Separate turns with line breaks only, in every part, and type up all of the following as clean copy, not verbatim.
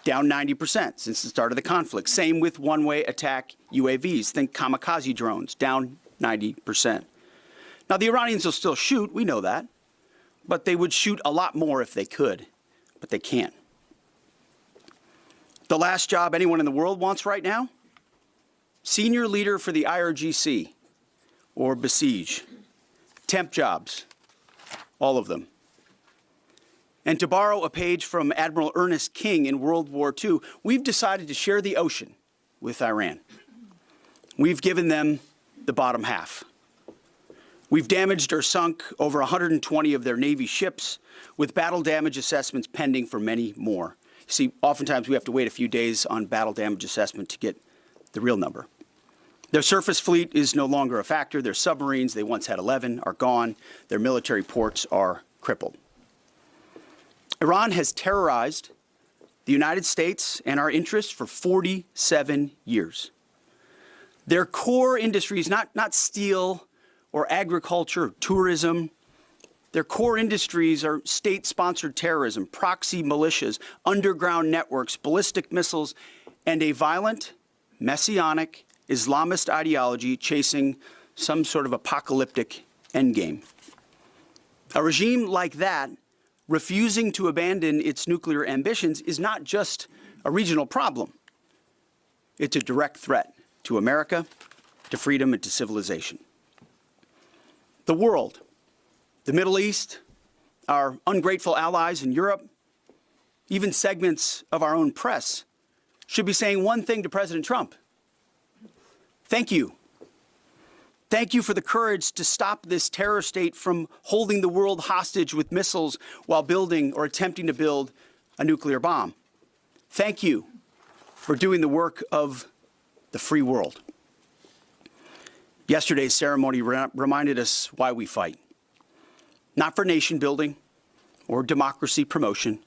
down 90% since the start of the conflict. Same with one-way attack UAVs. Think kamikaze drones, down 90%. Now, the Iranians will still shoot, we know that, but they would shoot a lot more if they could, but they can't. The last job anyone in the world wants right now? Senior leader for the IRGC, or Besiege. Temp jobs, all of them. And to borrow a page from Admiral Ernest King in World War II, we've decided to share the ocean with Iran. We've given them the bottom half. We've damaged or sunk over 120 of their Navy ships, with battle damage assessments pending for many more. See, oftentimes we have to wait a few days on battle damage assessment to get the real number. Their surface fleet is no longer a factor. Their submarines, they once had 11, are gone. Their military ports are crippled. Iran has terrorized the United States and our interests for 47 years. Their core industries, not steel or agriculture or tourism, their core industries are state-sponsored terrorism, proxy militias, underground networks, ballistic missiles, and a violent, messianic, Islamist ideology chasing some sort of apocalyptic endgame. A regime like that, refusing to abandon its nuclear ambitions, is not just a regional problem. It's a direct threat to America, to freedom, and to civilization. The world, the Middle East, our ungrateful allies in Europe, even segments of our own press, should be saying one thing to President Trump. Thank you. Thank you for the courage to stop this terror state from holding the world hostage with missiles while building or attempting to build a nuclear bomb. Thank you for doing the work of the free world. Yesterday's ceremony reminded us why we fight. Not for nation building or democracy promotion,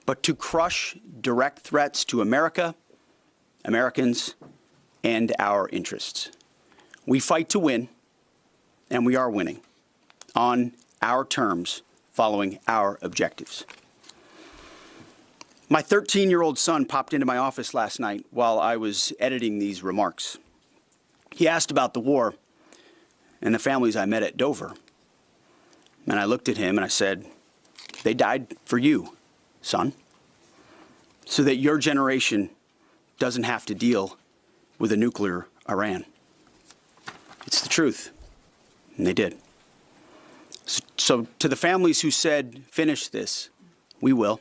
but to crush direct threats to America, Americans, and our interests. We fight to win, and we are winning on our terms, following our objectives. My 13-year-old son popped into my office last night while I was editing these remarks. He asked about the war and the families I met at Dover. And I looked at him and I said, they died for you, son, so that your generation doesn't have to deal with a nuclear Iran. It's the truth, and they did. So to the families who said, finish this, we will.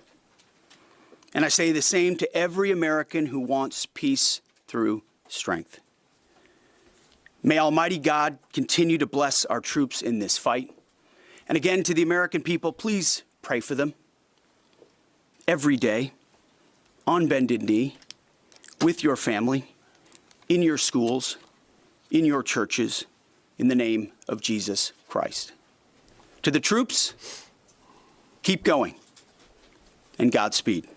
And I say the same to every American who wants peace through strength. May Almighty God continue to bless our troops in this fight. And again, to the American people, please pray for them every day, on bended knee, with your family, in your schools, in your churches, in the name of Jesus Christ. To the troops, keep going, and Godspeed.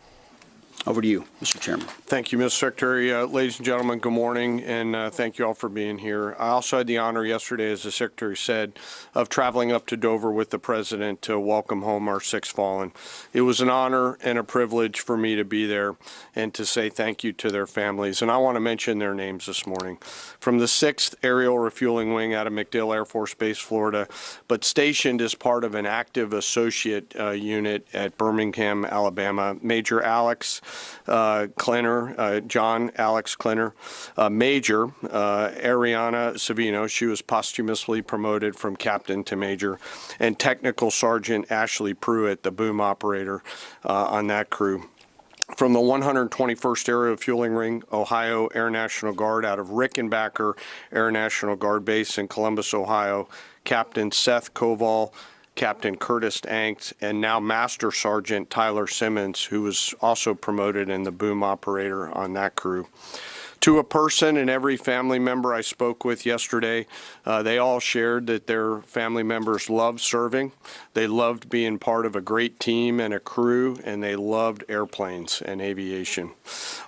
Over to you, Mr. Chairman.
Thank you, Mr. Secretary. Ladies and gentlemen, good morning, and thank you all for being here. I also had the honor yesterday, as the Secretary said, of traveling up to Dover with the President to welcome home our 6 fallen. It was an honor and a privilege for me to be there and to say thank you to their families. And I want to mention their names this morning. From the 6th Aerial Refueling Wing out of MacDill Air Force Base, Florida, but stationed as part of an active associate unit at Birmingham, Alabama, Major Alex Klenner, John Alex Klenner, Major Ariana Savino, she was posthumously promoted from captain to major, and Technical Sergeant Ashley Pruitt, the boom operator on that crew. From the 121st Aerial Refueling Ring, Ohio Air National Guard out of Rickenbacker Air National Guard Base in Columbus, Ohio, Captain Seth Koval, Captain Curtis Angst, and now Master Sergeant Tyler Simmons, who was also promoted in the boom operator on that crew. To a person and every family member I spoke with yesterday, they all shared that their family members loved serving, they loved being part of a great team and a crew, and they loved airplanes and aviation.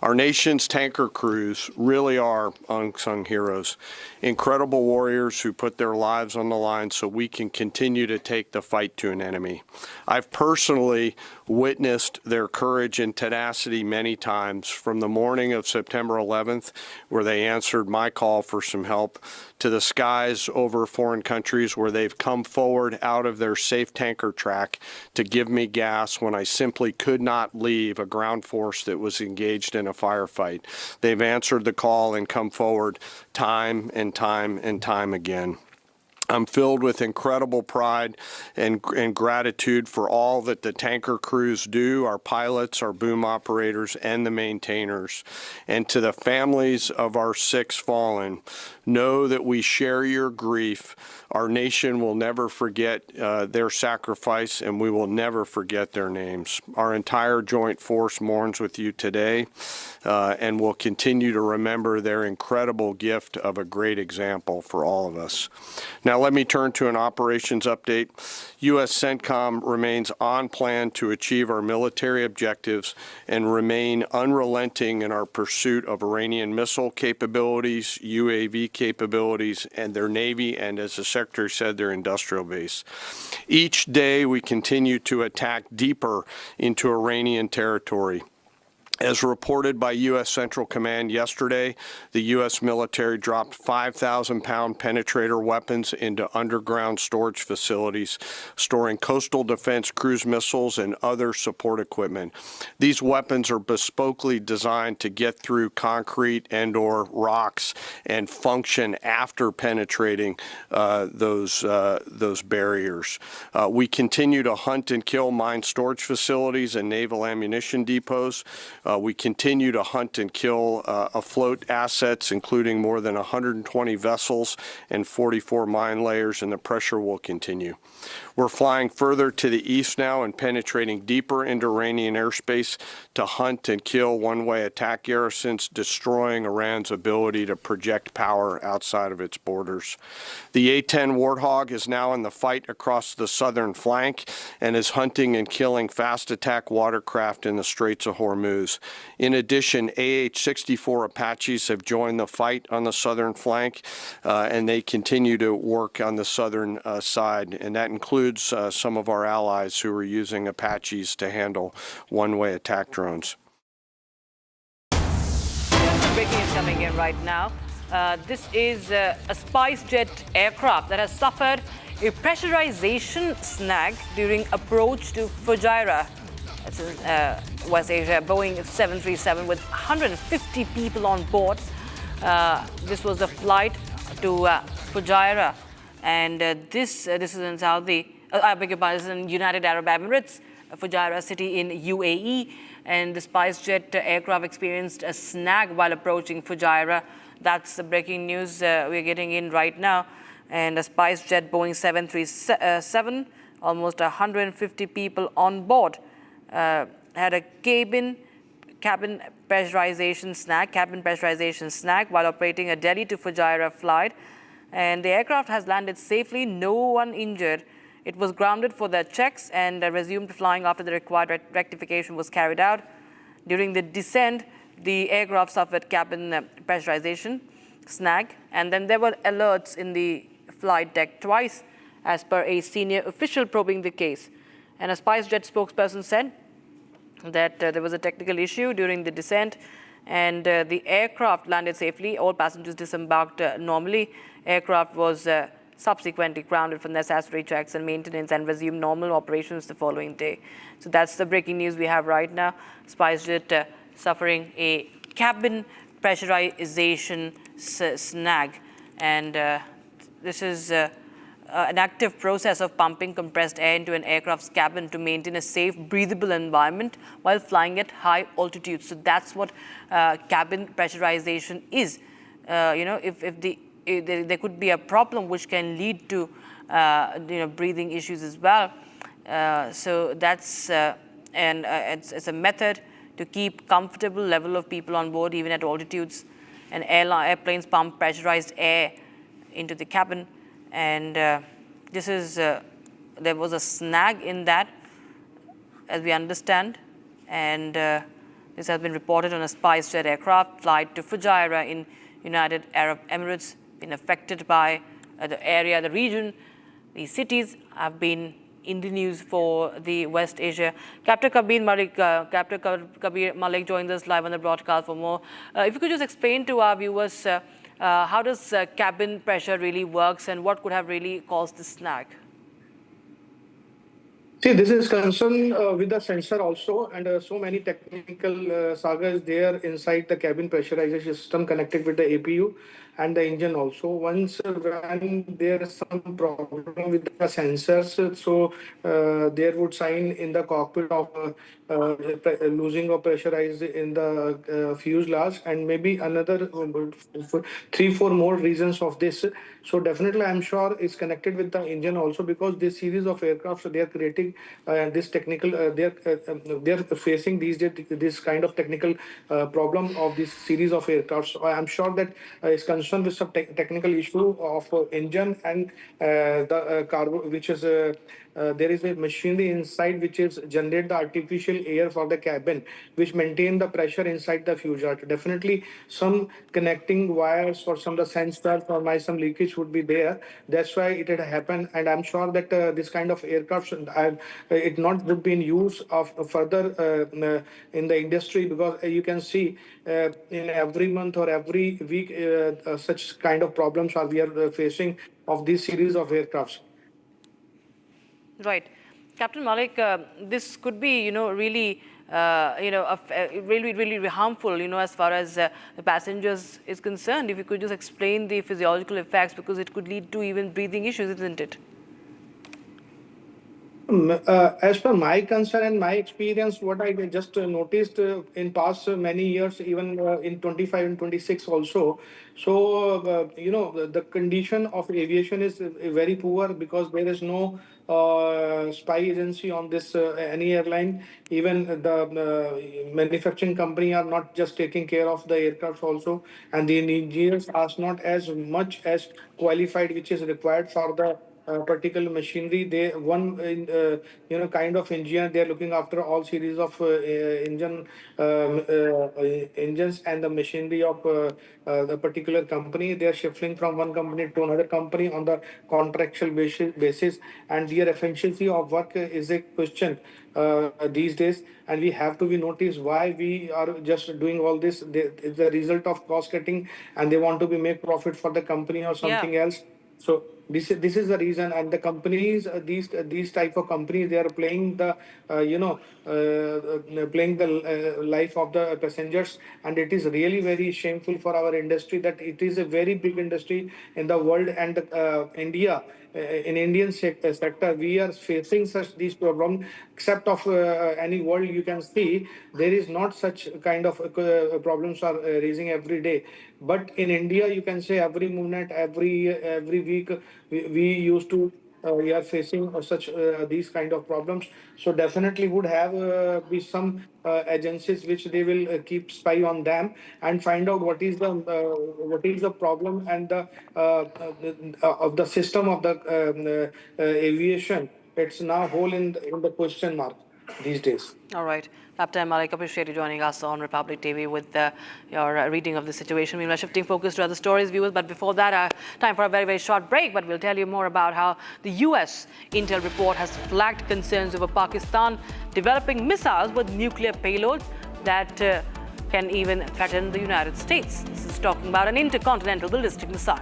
Our nation's tanker crews really are unsung heroes, incredible warriors who put their lives on the line so we can continue to take the fight to an enemy. I've personally witnessed their courage and tenacity many times, from the morning of September 11th, where they answered my call for some help, to the skies over foreign countries where they've come forward out of their safe tanker track to give me gas when I simply could not leave a ground force that was engaged in a firefight. They've answered the call and come forward time and time and time again. I'm filled with incredible pride and gratitude for all that the tanker crews do, our pilots, our boom operators, and the maintainers. And to the families of our 6 fallen, know that we share your grief. Our nation will never forget their sacrifice, and we will never forget their names. Our entire joint force mourns with you today, and will continue to remember their incredible gift of a great example for all of us. Now let me turn to an operations update. U.S. CENTCOM remains on plan to achieve our military objectives and remain unrelenting in our pursuit of Iranian missile capabilities, UAV capabilities, and their Navy, and as the Secretary said, their industrial base. Each day we continue to attack deeper into Iranian territory. As reported by U.S. Central Command yesterday, the U.S. military dropped 5,000-pound penetrator weapons into underground storage facilities, storing coastal defense cruise missiles and other support equipment. These weapons are bespokely designed to get through concrete and/or rocks and function after penetrating those barriers. We continue to hunt and kill mine storage facilities and naval ammunition depots. We continue to hunt and kill afloat assets, including more than 120 vessels and 44 mine layers, and the pressure will continue. We're flying further to the east now and penetrating deeper into Iranian airspace to hunt and kill one-way attack garrisons, destroying Iran's ability to project power outside of its borders. The A-10 Warthog is now in the fight across the southern flank and is hunting and killing fast attack watercraft in the Straits of Hormuz. In addition, AH-64 Apaches have joined the fight on the southern flank, and they continue to work on the southern side, and that includes some of our allies who are using Apaches to handle one-way attack drones.
Breaking is coming in right now. This is a SpiceJet aircraft that has suffered a pressurization snag during approach to Fujairah. It's West Asia, Boeing 737 with 150 people on board. This was a flight to Fujairah, and this is in Saudi. I beg your pardon, this is in United Arab Emirates, Fujairah city in UAE, and the SpiceJet aircraft experienced a snag while approaching Fujairah. That's the breaking news we're getting in right now. And a SpiceJet Boeing 737, almost 150 people on board, had a cabin pressurization snag while operating a Delhi to Fujairah flight. And the aircraft has landed safely, no one injured. It was grounded for the checks and resumed flying after the required rectification was carried out. During the descent, the aircraft suffered cabin pressurization snag, and then there were alerts in the flight deck twice, as per a senior official probing the case. And a SpiceJet spokesperson said that there was a technical issue during the descent, and the aircraft landed safely. All passengers disembarked normally. Aircraft was subsequently grounded for necessary checks and maintenance and resumed normal operations the following day. So that's the breaking news we have right now. SpiceJet suffering a cabin pressurization snag, and this is an active process of pumping compressed air into an aircraft's cabin to maintain a safe, breathable environment while flying at high altitude. So that's what cabin pressurization is. If there could be a problem which can lead to breathing issues as well. So that's it's a method to keep comfortable level of people on board even at altitudes. and airplanes pump pressurized air into the cabin. And there was a snag in that, as we understand, and this has been reported on a SpiceJet aircraft flight to Fujairah in United Arab Emirates, been affected by the region. These cities have been in the news for the West Asia. Captain Kabir Malik joins us live on the broadcast for more. If you could just explain to our viewers how does cabin pressure really works and what could have really caused this snag?
See, this is concerned with the sensor also, and so many technical sagas there inside the cabin pressurization system connected with the APU and the engine also. Once when there is some problem with the sensors, so there would sign in the cockpit of losing of pressurized in the fuselage, and maybe another 3-4 more reasons of this. So definitely, I'm sure it's connected with the engine also, because this series of aircraft, so they are creating this technical. They are facing these days this kind of technical problem of this series of aircraft. So I'm sure that is concerned with some technical issue of engine and the cargo, which is there is a machinery inside which is generate the artificial air for the cabin, which maintain the pressure inside the fuselage. Definitely, some connecting wires or some of the sensors or some leakage would be there. That's why it had happened, and I'm sure that this kind of aircraft it not would be in use of further in the industry, because you can see in every month or every week such kind of problems are we are facing of this series of aircrafts.
Right. Captain Malik, this could be, really, really harmful, as far as the passengers is concerned. If you could just explain the physiological effects, because it could lead to even breathing issues, isn't it?
As per my concern and my experience, what I just noticed in past many years, even in 25 and 26 also. So, the condition of aviation is very poor, because there is no spy agency on this any airline. Even the manufacturing company are not just taking care of the aircraft also, and the engineers are not as much as qualified which is required for the particular machinery. They kind of engineer. They are looking after all series of engines and the machinery of the particular company. They are shifting from one company to another company on the contractual basis, and their efficiency of work is a question these days. And we have to be noticed why we are just doing all this. It's the result of cost cutting, and they want to make profit for the company or something else. So this is the reason, and the companies, these type of companies, they are playing the playing the life of the passengers, and it is really very shameful for our industry that it is a very big industry in the world, and India. In Indian sector, we are facing such these problems. Except of any world you can see, there is not such kind of problems are raising every day. But in India, you can say every minute, every week, we used to we are facing such these kind of problems. So definitely would have be some agencies which they will keep spy on them and find out what is the problem and the of the system of the aviation. It's now whole in the question mark these days.
All right. Captain Malik, appreciate you joining us on Republic TV with your reading of the situation. We are shifting focus to other stories, viewers. But before that, time for a very, very short break. But we'll tell you more about how the U.S. intel report has flagged concerns over Pakistan developing missiles with nuclear payloads that can even threaten the United States. This is talking about an intercontinental ballistic missile.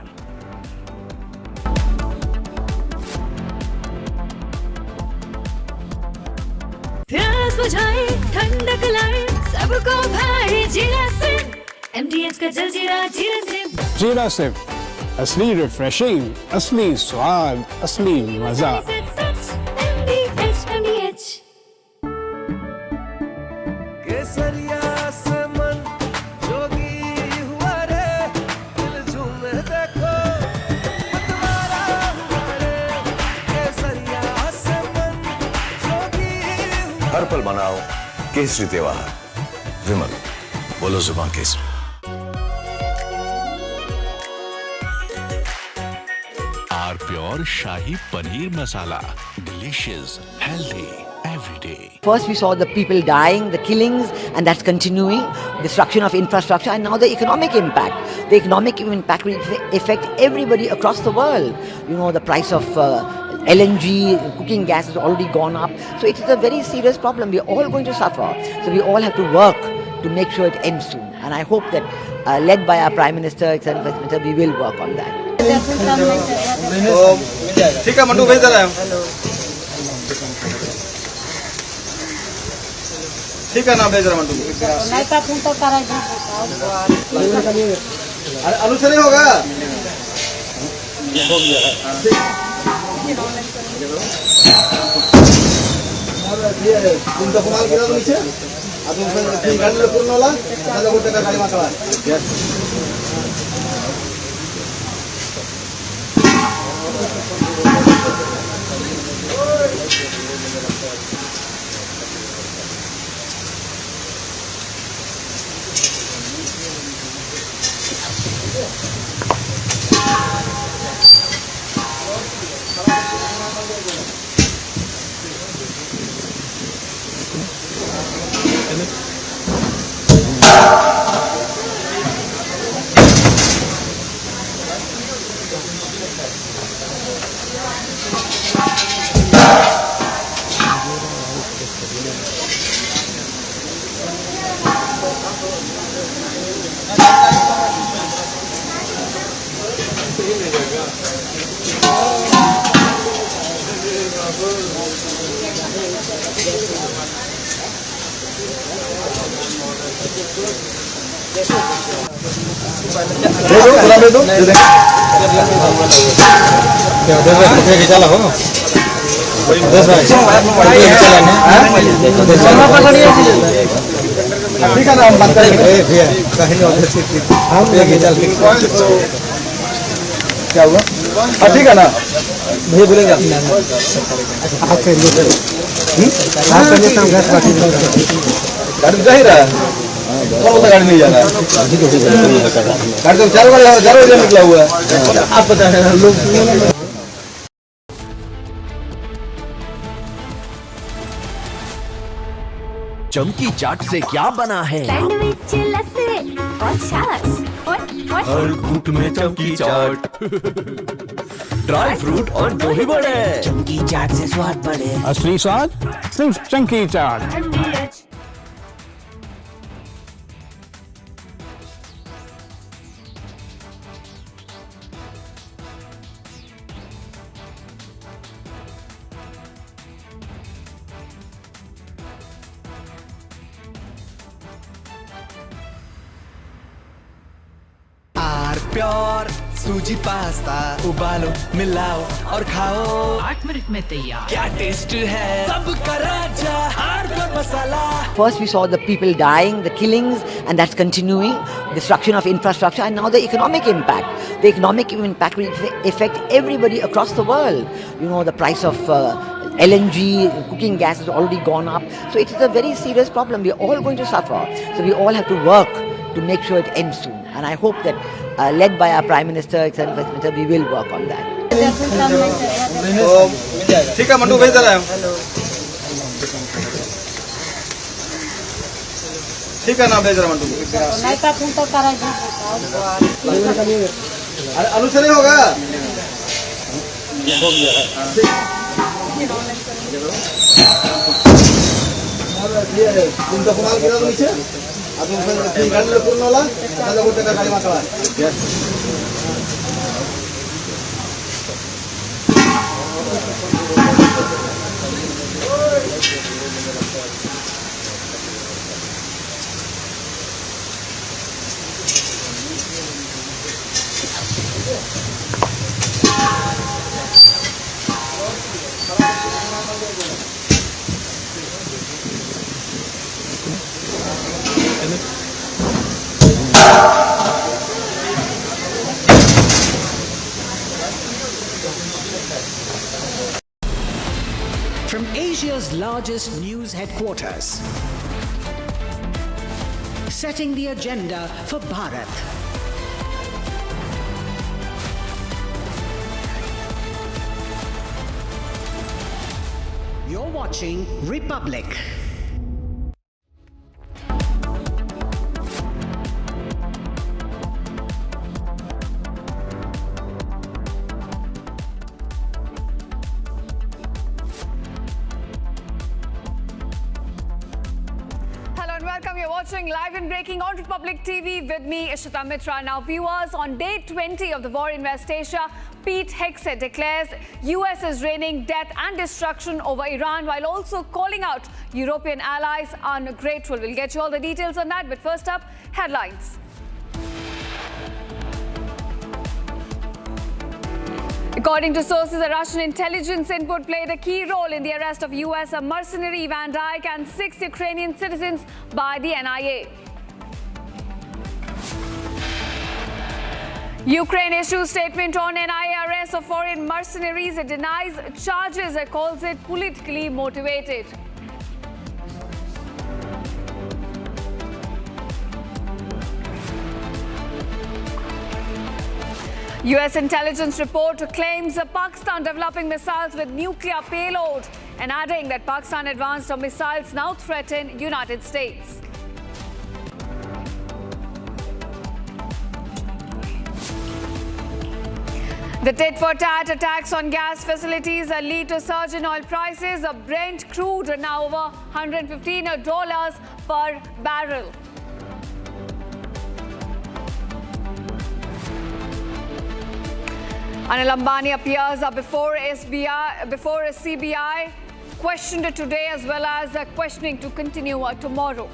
प्यास बुझाए ठंडक लाए सबको भाई जीरा SIM MDH का जल जीरा सिम
जीरा सिम असली रिफ्रेशिंग असली स्वाद असली मजा
MDH
केसरिया से मन जोगी हुआ रे दिल झूमे देखो मतवारा हुआ रे केसरिया से मन जोगी
हर पल मनाओ केसरी त्योहार विमल बोलो जुबान केसरी प्योर शाही paneer masala, delicious, healthy every day.
First we saw the people dying, the killings, and that's continuing, destruction of infrastructure, and now the economic impact. The economic impact will affect everybody across the world. You know, the price of LNG, cooking gas has already gone up. So it is a very serious problem. We're all going to suffer. So we all have to work to make sure it ends soon. And I hope that, led by our Prime Minister, etc., we will work on that.
ठीक है मंटू भेज दे रहा है ठीक है ना भेज रहा मंटू अरे अनुसरी होगा तुमचा कुणाल गिरा तो नीचे अजून गाडी पूर्ण होला त्याला कुठे गाडी मागवा चला हो ठीक है ना हम बात करेंगे क्या हुआ ठीक है ना भैया बोलेंगे गाड़ी जा ही रहा है गाड़ी नहीं जा रहा है गाड़ी तो 4 बजे निकला हुआ है आप पता है लोग
चमकी चाट से क्या बना है
सैंडविच लस्सी और छाछ
हर घूंट में चमकी चाट ड्राई फ्रूट और दही बड़े चमकी चाट से स्वाद बढ़े
असली स्वाद सिर्फ चंकी चाट.
प्योर सूजी पास्ता उबालो मिलाओ और खाओ
8 मिनट में तैयार.
क्या टेस्ट है सबका राजा hardcore masala.
First we saw the people dying, the killings, and that's continuing, destruction of infrastructure, and now the economic impact. The economic impact will affect everybody across the world. You know, the price of LNG, cooking gas has already gone up. So it is a very serious problem. We're all going to suffer. So we all have to work to make sure it ends soon. And I hope that, led by our Prime Minister, etc., we will work on that.
ठीक है मंटू भेज दे रहा है ठीक है ना भेज रहा मंटू अरे अनुसरी होगा तुमचा कुणाल गिरा तो नीचे अजून गाडी पूर्ण होला त्याला कुठे गाडी मागवा
From Asia's largest news headquarters, setting the agenda for Bharat. watching Republic.
Hello and welcome. You're watching Live and Breaking on Republic TV with me, Ishita Mitra. Now, viewers, on day 20 of the war in West Asia, Pete Hegseth declares US is raining death and destruction over Iran while also calling out European allies ungrateful. We'll get you all the details on that, but first up, headlines. According to sources, a Russian intelligence input played a key role in the arrest of US mercenary Van Dyke and 6 Ukrainian citizens by the NIA. Ukraine issues statement on NIA arrest of foreign mercenaries. It denies charges and calls it politically motivated. US intelligence report claims Pakistan developing missiles with nuclear payload and adding that Pakistan advanced missiles now threaten United States. The tit-for-tat attacks on gas facilities lead to surge in oil prices. Brent crude now over $115 per barrel. Anil Ambani appears before CBI, questioned today as well as questioning to continue tomorrow.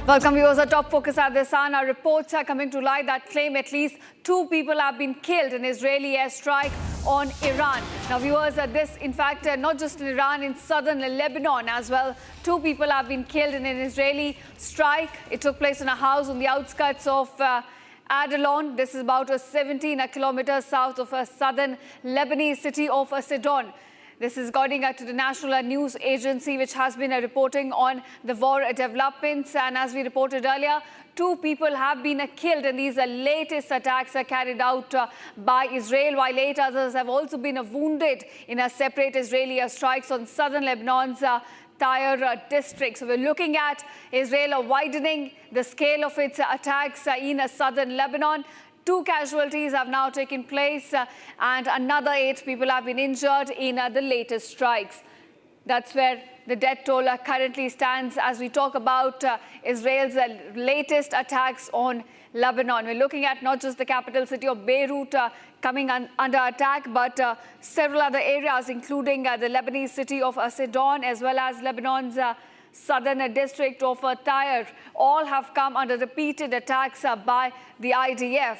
Welcome viewers. Our top focus at this hour. Our reports are coming to light that claim at least 2 people have been killed in Israeli airstrike on Iran. Now viewers, this in fact not just in Iran, in southern Lebanon as well. 2 people have been killed in an Israeli strike. It took place in a house on the outskirts of Adalon. This is about 17 kilometers south of southern Lebanese city of Sidon. This is according to the national news agency, which has been reporting on the war developments. And as we reported earlier, 2 people have been killed in these latest attacks carried out by Israel, while 8 others have also been wounded in a separate Israeli strikes on southern Lebanon's Tyre district. So we're looking at Israel widening the scale of its attacks in southern Lebanon. 2 casualties have now taken place and another 8 people have been injured in the latest strikes. That's where the death toll currently stands as we talk about Israel's latest attacks on Lebanon. We're looking at not just the capital city of Beirut coming under attack, but several other areas, including the Lebanese city of Sidon, as well as Lebanon's southern district of Tyre. All have come under repeated attacks by the IDF.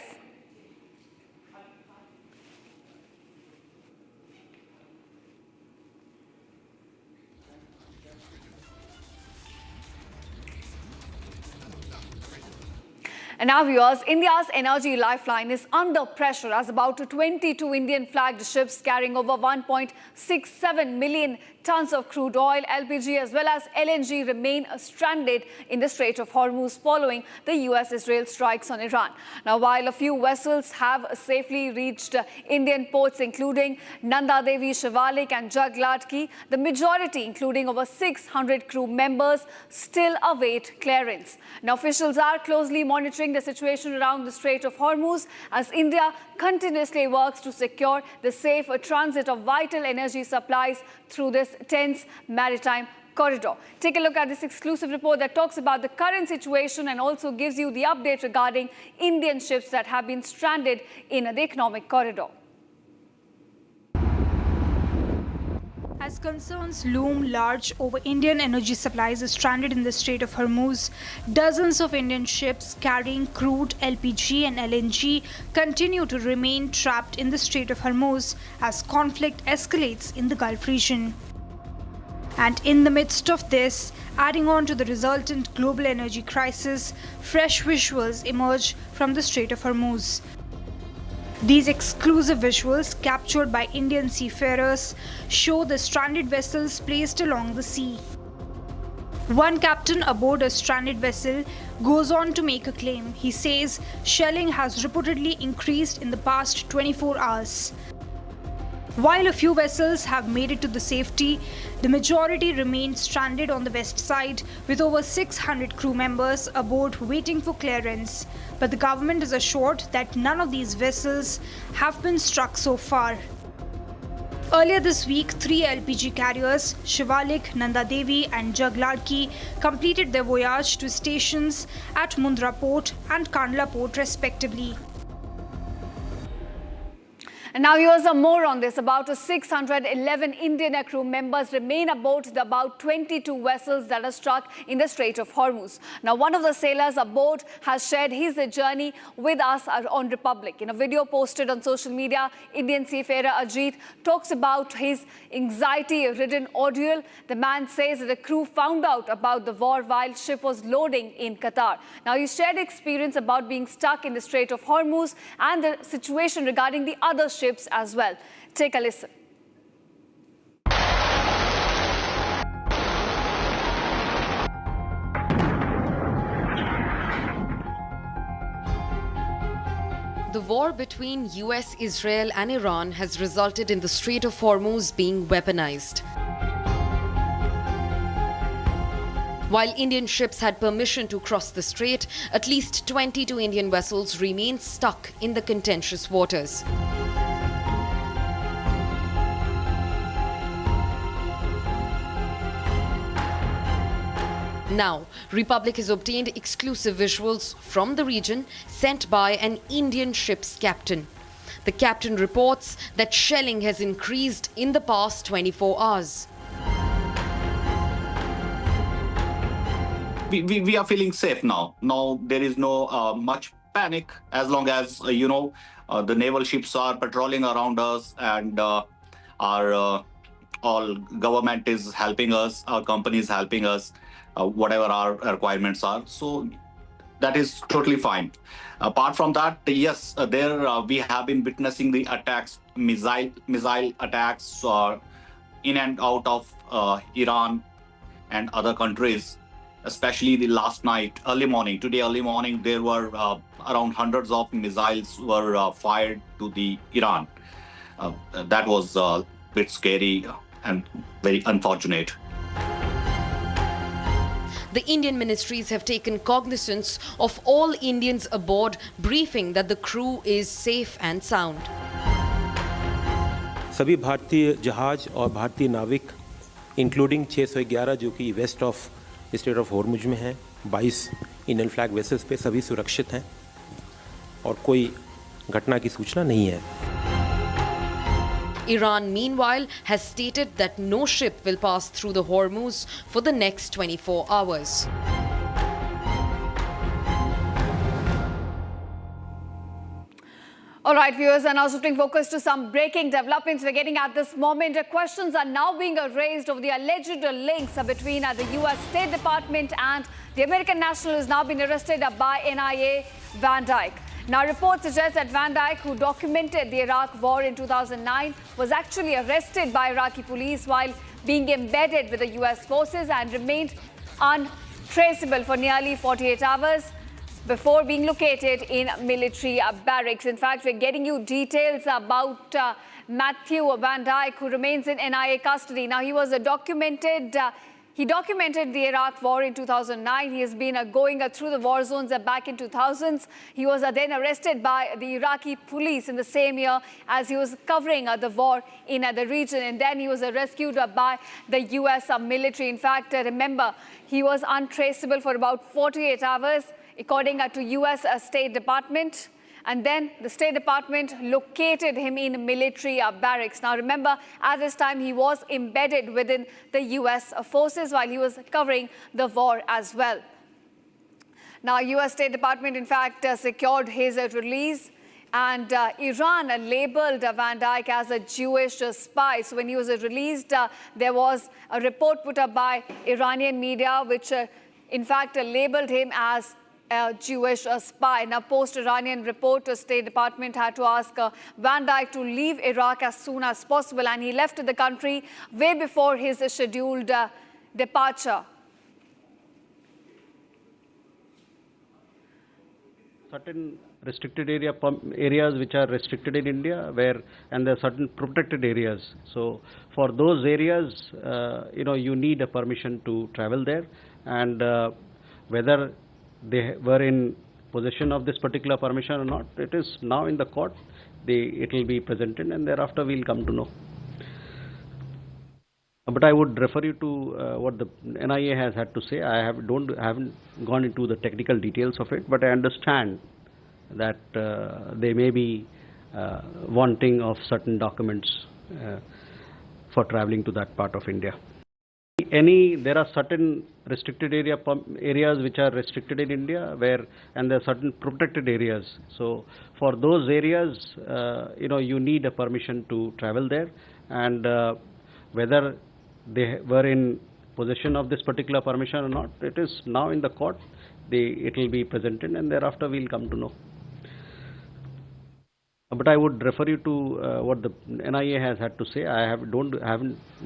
And now viewers, India's energy lifeline is under pressure as about 22 Indian flagged ships carrying over 1.67 million tons of crude oil, LPG as well as LNG remain stranded in the Strait of Hormuz following the US-Israel strikes on Iran. Now, while a few vessels have safely reached Indian ports, including Nanda Devi Shivalik and Jaglatki, the majority, including over 600 crew members, still await clearance. Now, officials are closely monitoring the situation around the Strait of Hormuz as India continuously works to secure the safe transit of vital energy supplies through this tense maritime corridor. Take a look at this exclusive report that talks about the current situation and also gives you the update regarding Indian ships that have been stranded in the economic corridor.
As concerns loom large over Indian energy supplies stranded in the Strait of Hormuz, dozens of Indian ships carrying crude, LPG and LNG continue to remain trapped in the Strait of Hormuz as conflict escalates in the Gulf region. And in the midst of this, adding on to the resultant global energy crisis, fresh visuals emerge from the Strait of Hormuz. These exclusive visuals, captured by Indian seafarers, show the stranded vessels placed along the sea. One captain aboard a stranded vessel goes on to make a claim. He says shelling has reportedly increased in the past 24 hours. While a few vessels have made it to the safety, the majority remain stranded on the west side with over 600 crew members aboard waiting for clearance. But the government is assured that none of these vessels have been struck so far. Earlier this week, 3 LPG carriers, Shivalik, Nanda Devi and Jagladki, completed their voyage to stations at Mundra Port and Kandla Port respectively.
And now here's more on this. About 611 Indian crew members remain aboard the about 22 vessels that are stuck in the Strait of Hormuz. Now, one of the sailors aboard has shared his journey with us on Republic. In a video posted on social media, Indian seafarer Ajit talks about his anxiety-ridden ordeal. The man says that the crew found out about the war while ship was loading in Qatar. Now, he shared experience about being stuck in the Strait of Hormuz and the situation regarding the other ships as well. Take a listen.
The war between US, Israel and Iran has resulted in the Strait of Hormuz being weaponized. While Indian ships had permission to cross the strait, at least 22 Indian vessels remain stuck in the contentious waters. Now, Republic has obtained exclusive visuals from the region sent by an Indian ship's captain. The captain reports that shelling has increased in the past 24 hours.
We are feeling safe now. Now there is no much panic as long as, the naval ships are patrolling around us and our all government is helping us, our company is helping us. Whatever our requirements are. So that is totally fine. Apart from that, yes, we have been witnessing the attacks, missile attacks in and out of Iran and other countries, especially the last night, today early morning, there were around hundreds of missiles were fired to the Iran. That was a bit scary and very unfortunate.
The Indian ministries have taken cognizance of all Indians aboard, briefing that the crew is safe and sound.
सभी भारतीय जहाज और भारतीय नाविक including 611 जो कि west of state of Hormuz में हैं, 22 इंडियन फ्लैग वेसल्स पे सभी सुरक्षित हैं और कोई घटना की सूचना नहीं है.
Iran, meanwhile, has stated that no ship will pass through the Hormuz for the next 24 hours.
All right, viewers, and now shifting focus to some breaking developments we're getting at this moment. Questions are now being raised over the alleged links between the U.S. State Department and the American national who has now been arrested by NIA, Van Dyke. Now, reports suggest that Van Dyke, who documented the Iraq war in 2009, was actually arrested by Iraqi police while being embedded with the U.S. forces and remained untraceable for nearly 48 hours before being located in military barracks. In fact, we're getting you details about Matthew Van Dyke, who remains in NIA custody. Now, he was He documented the Iraq war in 2009. He has been going through the war zones back in 2000s. He was then arrested by the Iraqi police in the same year as he was covering the war in the region. And then he was rescued by the U.S. military. In fact, remember, he was untraceable for about 48 hours, according to U.S. State Department. And then the State Department located him in military barracks. Now, remember, at this time, he was embedded within the U.S. forces while he was covering the war as well. Now, U.S. State Department, in fact, secured his release. And Iran labeled Van Dyke as a Jewish spy. So when he was released, there was a report put up by Iranian media, which in fact labeled him as a Jewish spy. Now, post-Iranian report, the State Department had to ask Van Dyke to leave Iraq as soon as possible, and he left the country way before his scheduled departure.
Certain restricted areas which are restricted in India, and there are certain protected areas. So for those areas, you need a permission to travel there, and whether they were in possession of this particular permission or not, it is now in the court. It will be presented, and thereafter we'll come to know. But I would refer you to what the NIA has had to say. I haven't gone into the technical details of it, but I understand that they may be wanting of certain documents for traveling to that part of India. There are certain restricted areas which are restricted in India, and there are certain protected areas. So for those areas, you need a permission to travel there, and whether they were in possession of this particular permission or not, it is now in the court. It will be presented, and thereafter we'll come to know. But I would refer you to what the NIA has had to say. I haven't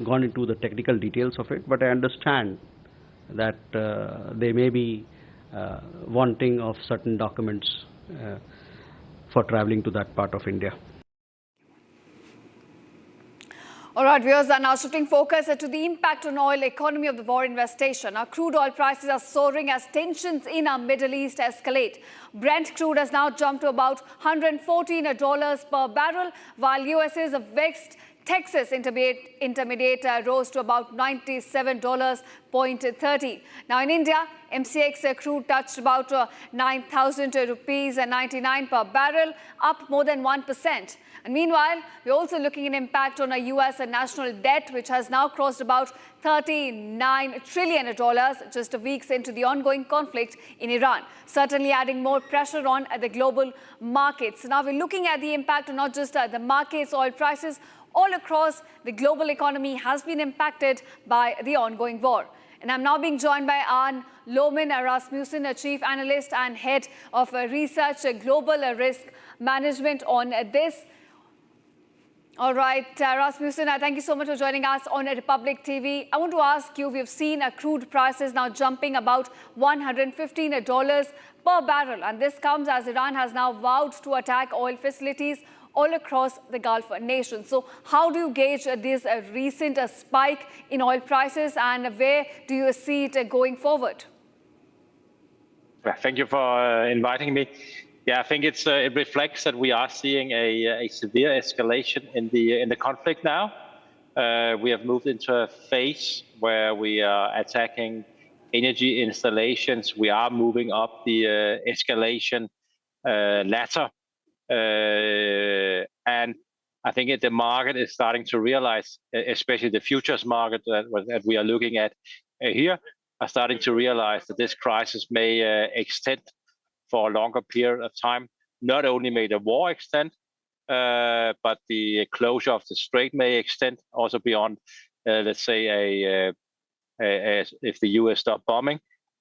gone into the technical details of it, but I understand that they may be wanting of certain documents for traveling to that part of India.
All right, viewers are now shifting focus to the impact on oil economy of the war investigation. Our crude oil prices are soaring as tensions in our Middle East escalate. Brent crude has now jumped to about $114 per barrel, while US's West Texas intermediate rose to about $97.30. Now in India, MCX crude touched about 9,000 rupees and 99 per barrel, up more than 1%. And meanwhile, we're also looking at impact on our US national debt, which has now crossed about $39 trillion just weeks into the ongoing conflict in Iran, certainly adding more pressure on the global markets. Now we're looking at the impact on not just the markets, oil prices, all across the global economy has been impacted by the ongoing war. And I'm now being joined by Arn Loman Rasmussen, a chief analyst and head of research global risk management on this. All right, Rasmussen, thank you so much for joining us on Republic TV. I want to ask you, we've seen crude prices now jumping about $115 per barrel. And this comes as Iran has now vowed to attack oil facilities all across the Gulf nations. So how do you gauge this recent spike in oil prices, and where do you see it going forward?
Thank you for inviting me. Yeah, I think it reflects that we are seeing a severe escalation in the conflict now. We have moved into a phase where we are attacking energy installations. We are moving up the escalation ladder. And I think the market is starting to realize, especially the futures market that we are looking at here, are starting to realize that this crisis may extend for a longer period of time. Not only may the war extend, but the closure of the strait may extend also beyond, let's say, if the US stop bombing.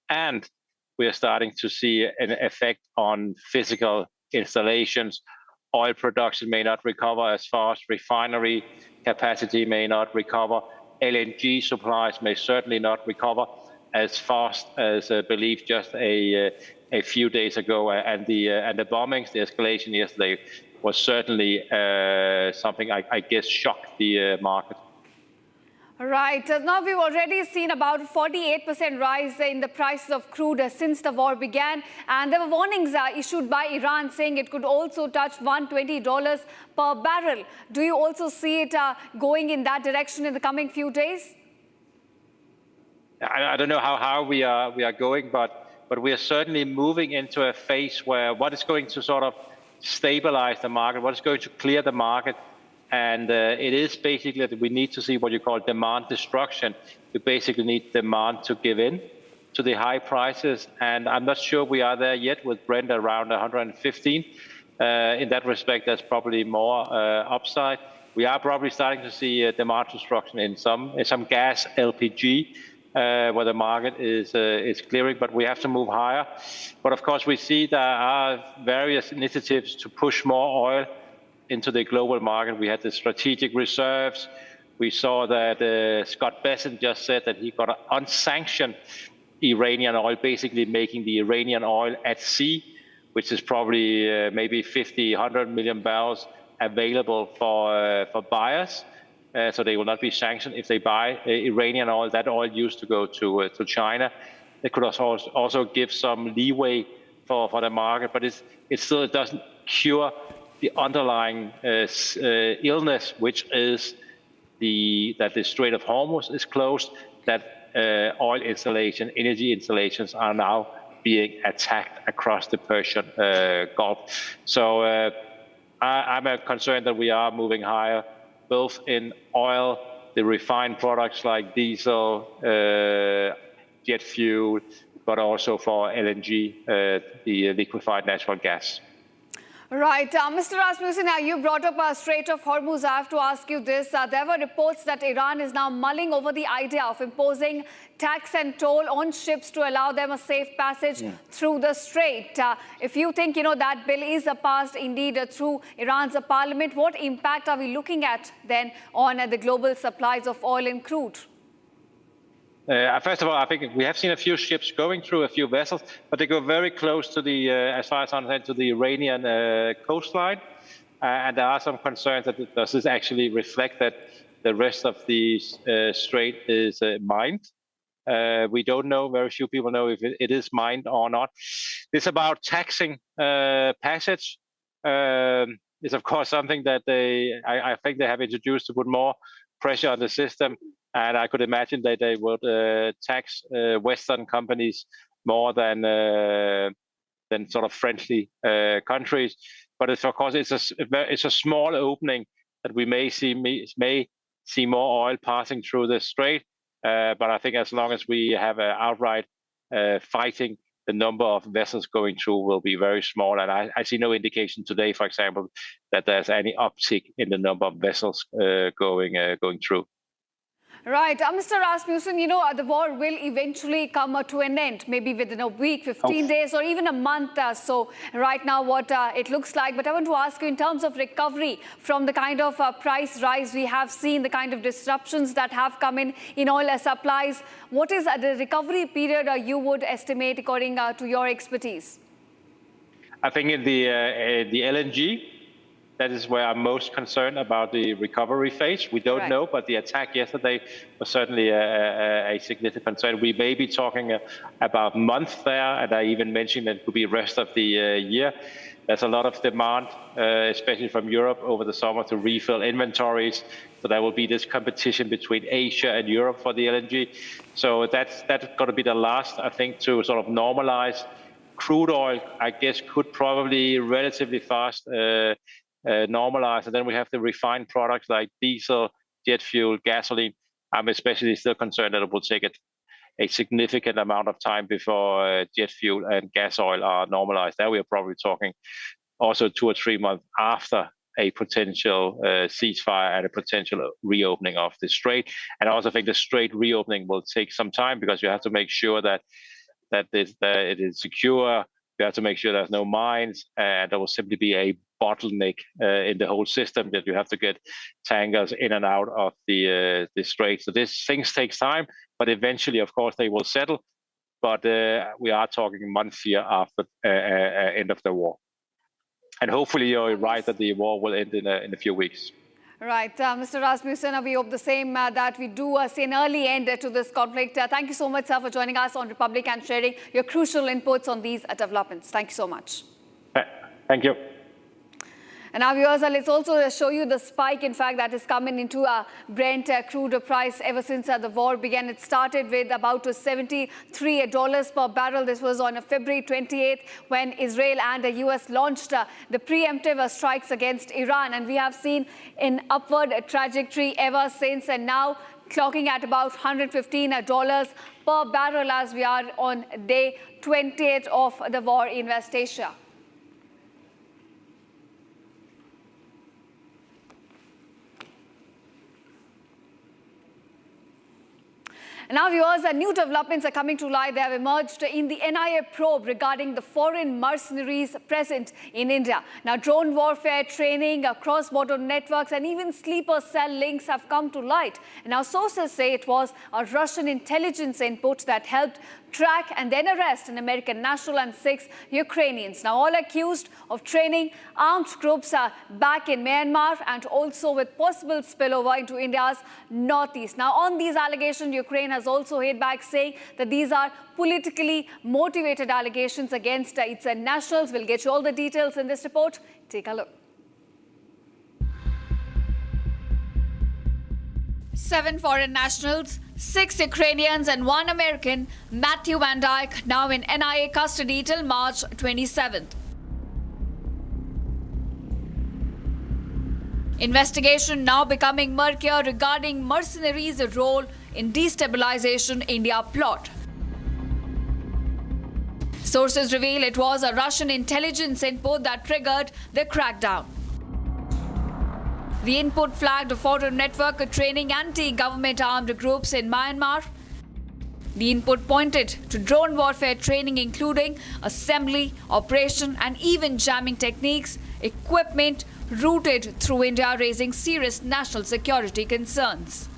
And we are starting to see an effect on physical installations. Oil production may not recover as fast. Refinery capacity may not recover. LNG supplies may certainly not recover as fast as believed just a few days ago. And the bombings, the escalation yesterday was certainly something I guess shocked the market.
Right. Now we've already seen about 48% rise in the prices of crude since the war began. And there were warnings issued by Iran saying it could also touch $120 per barrel. Do you also see it going in that direction in the coming few days?
I don't know how we are going, but we are certainly moving into a phase where what is going to sort of stabilize the market, what is going to clear the market. And it is basically that we need to see what you call demand destruction. We basically need demand to give in to the high prices. And I'm not sure we are there yet with Brent around 115. In that respect, there's probably more upside. We are probably starting to see demand destruction in some gas, LPG, where the market is clearing, but we have to move higher. But of course, we see there are various initiatives to push more oil into the global market. We had the strategic reserves. We saw that Scott Bessent just said that he got unsanctioned Iranian oil, basically making the Iranian oil at sea, which is probably maybe 50, 100 million barrels available for buyers. So they will not be sanctioned if they buy Iranian oil. That oil used to go to China. It could also give some leeway for the market, but it still doesn't cure the underlying illness, which is that the Strait of Hormuz is closed, that oil installation, energy installations are now being attacked across the Persian Gulf. So I'm concerned that we are moving higher, both in oil, the refined products like diesel, jet fuel, but also for LNG, the liquefied natural gas.
Right. Mr. Rasmussen, you brought up Strait of Hormuz. I have to ask you this. There were reports that Iran is now mulling over the idea of imposing tax and toll on ships to allow them a safe passage through the strait. If you think, that bill is passed indeed through Iran's parliament, what impact are we looking at then on the global supplies of oil and crude?
First of all, I think we have seen a few ships going through, a few vessels, but they go very close to the, as far as I understand, to the Iranian coastline. And there are some concerns that does this actually reflect that the rest of the strait is mined. We don't know, very few people know if it is mined or not. It's about taxing passage. It's of course something that I think they have introduced to put more pressure on the system. And I could imagine that they would tax Western companies more than sort of friendly countries. But of course, it's a small opening that we may see more oil passing through the strait. But I think as long as we have outright fighting, the number of vessels going through will be very small. And I see no indication today, for example, that there's any uptick in the number of vessels going through.
Right. Mr. Rasmussen, the war will eventually come to an end, maybe within a week, 15 days, or even a month. So right now what it looks like. But I want to ask you, in terms of recovery from the kind of price rise we have seen, the kind of disruptions that have come in oil supplies, what is the recovery period you would estimate according to your expertise?
I think in the LNG, that is where I'm most concerned about the recovery phase. We don't know, but the attack yesterday was certainly a significant concern. We may be talking about months there, and I even mentioned that it could be the rest of the year. There's a lot of demand, especially from Europe over the summer, to refill inventories. So there will be this competition between Asia and Europe for the LNG. So that's going to be the last, I think, to sort of normalize. Crude oil, I guess, could probably relatively fast normalize, and then we have the refined products like diesel, jet fuel, gasoline. I'm especially still concerned that it will take a significant amount of time before jet fuel and gas oil are normalized. There we are probably talking also 2 or 3 months after a potential ceasefire and a potential reopening of the strait. And I also think the strait reopening will take some time because you have to make sure that it is secure. You have to make sure there's no mines, and there will simply be a bottleneck in the whole system that you have to get tankers in and out of the strait. So things takes time, but eventually, of course, they will settle. But we are talking months here after end of the war, and hopefully you're right that the war will end in a few weeks.
Right. Mr. Rasmussen, we hope the same, that we do see an early end to this conflict. Thank you so much, sir, for joining us on Republic and sharing your crucial inputs on these developments. Thank you so much.
Thank you.
And now, viewers, let's also show you the spike, in fact, that is coming into Brent crude price ever since the war began. It started with about $73 per barrel. This was on February 28th when Israel and the US launched the preemptive strikes against Iran. And we have seen an upward trajectory ever since, and now clocking at about $115 per barrel as we are on day 28 of the war in West Asia. And now, viewers, new developments are coming to light. They have emerged in the NIA probe regarding the foreign mercenaries present in India. Now, drone warfare training, cross-border networks, and even sleeper cell links have come to light. And now, sources say it was a Russian intelligence input that helped track and then arrest an American national and 6 Ukrainians. Now, all accused of training armed groups are back in Myanmar and also with possible spillover into India's northeast. Now, on these allegations, Ukraine has also hit back, saying that these are politically motivated allegations against its nationals. We'll get you all the details in this report. Take a look. 7 foreign nationals, 6 Ukrainians and 1 American, Matthew Van Dyke, now in NIA custody till March 27th. Investigation now becoming murkier regarding mercenaries' role in destabilization India plot. Sources reveal it was a Russian intelligence input that triggered the crackdown. The input flagged a foreign network training anti-government armed groups in Myanmar. The input pointed to drone warfare training, including assembly, operation, and even jamming techniques, equipment routed through India, raising serious national security concerns.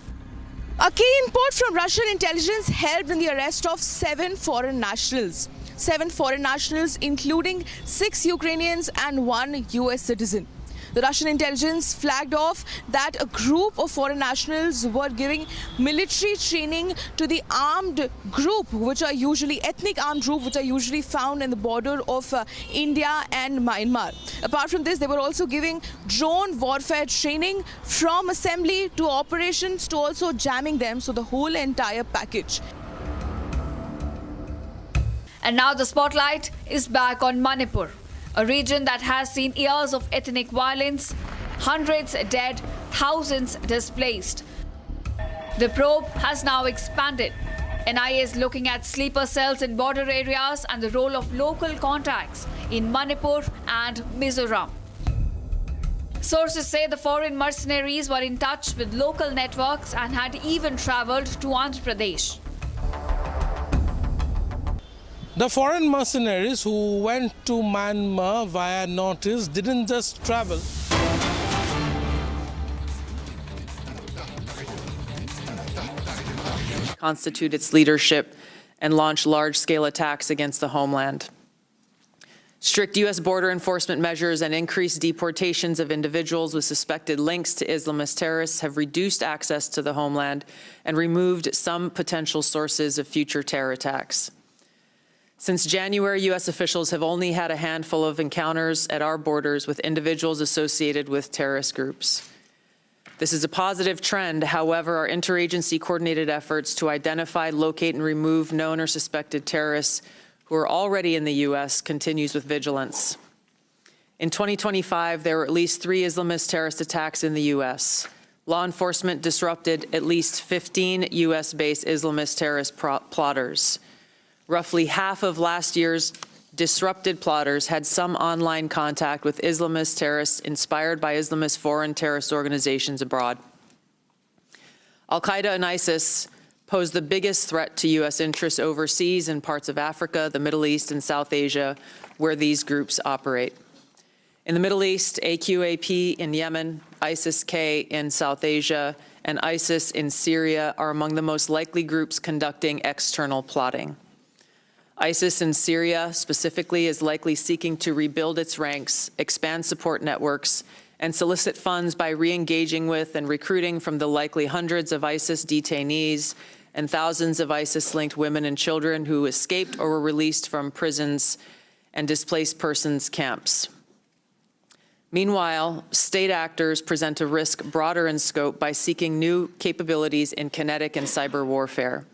A key input from Russian intelligence helped in the arrest of 7 foreign nationals. 7 foreign nationals, including 6 Ukrainians and 1 US citizen. The Russian intelligence flagged off that a group of foreign nationals were giving military training to the armed group, which are usually ethnic armed group, which are usually found in the border of India and Myanmar. Apart from this, they were also giving drone warfare training from assembly to operations to also jamming them, so the whole entire package.
And now the spotlight is back on Manipur, a region that has seen years of ethnic violence, hundreds dead, thousands displaced. The probe has now expanded. NIA is looking at sleeper cells in border areas and the role of local contacts in Manipur and Mizoram. Sources say the foreign mercenaries were in touch with local networks and had even traveled to Andhra Pradesh.
The foreign mercenaries who went to Myanmar via Northeast didn't just travel.
Constitute its leadership and launch large-scale attacks against the homeland. Strict U.S. border enforcement measures and increased deportations of individuals with suspected links to Islamist terrorists have reduced access to the homeland and removed some potential sources of future terror attacks. Since January, U.S. officials have only had a handful of encounters at our borders with individuals associated with terrorist groups. This is a positive trend. However, our interagency coordinated efforts to identify, locate, and remove known or suspected terrorists who are already in the U.S. continues with vigilance. In 2025, there were at least 3 Islamist terrorist attacks in the U.S. Law enforcement disrupted at least 15 U.S.-based Islamist terrorist plotters. Roughly half of last year's disrupted plotters had some online contact with Islamist terrorists inspired by Islamist foreign terrorist organizations abroad. Al-Qaeda and ISIS pose the biggest threat to U.S. interests overseas in parts of Africa, the Middle East, and South Asia, where these groups operate. In the Middle East, AQAP in Yemen, ISIS-K in South Asia, and ISIS in Syria are among the most likely groups conducting external plotting. ISIS in Syria specifically is likely seeking to rebuild its ranks, expand support networks, and solicit funds by re-engaging with and recruiting from the likely hundreds of ISIS detainees and thousands of ISIS-linked women and children who escaped or were released from prisons and displaced persons camps. Meanwhile, state actors present a risk broader in scope by seeking new capabilities in kinetic and cyber warfare.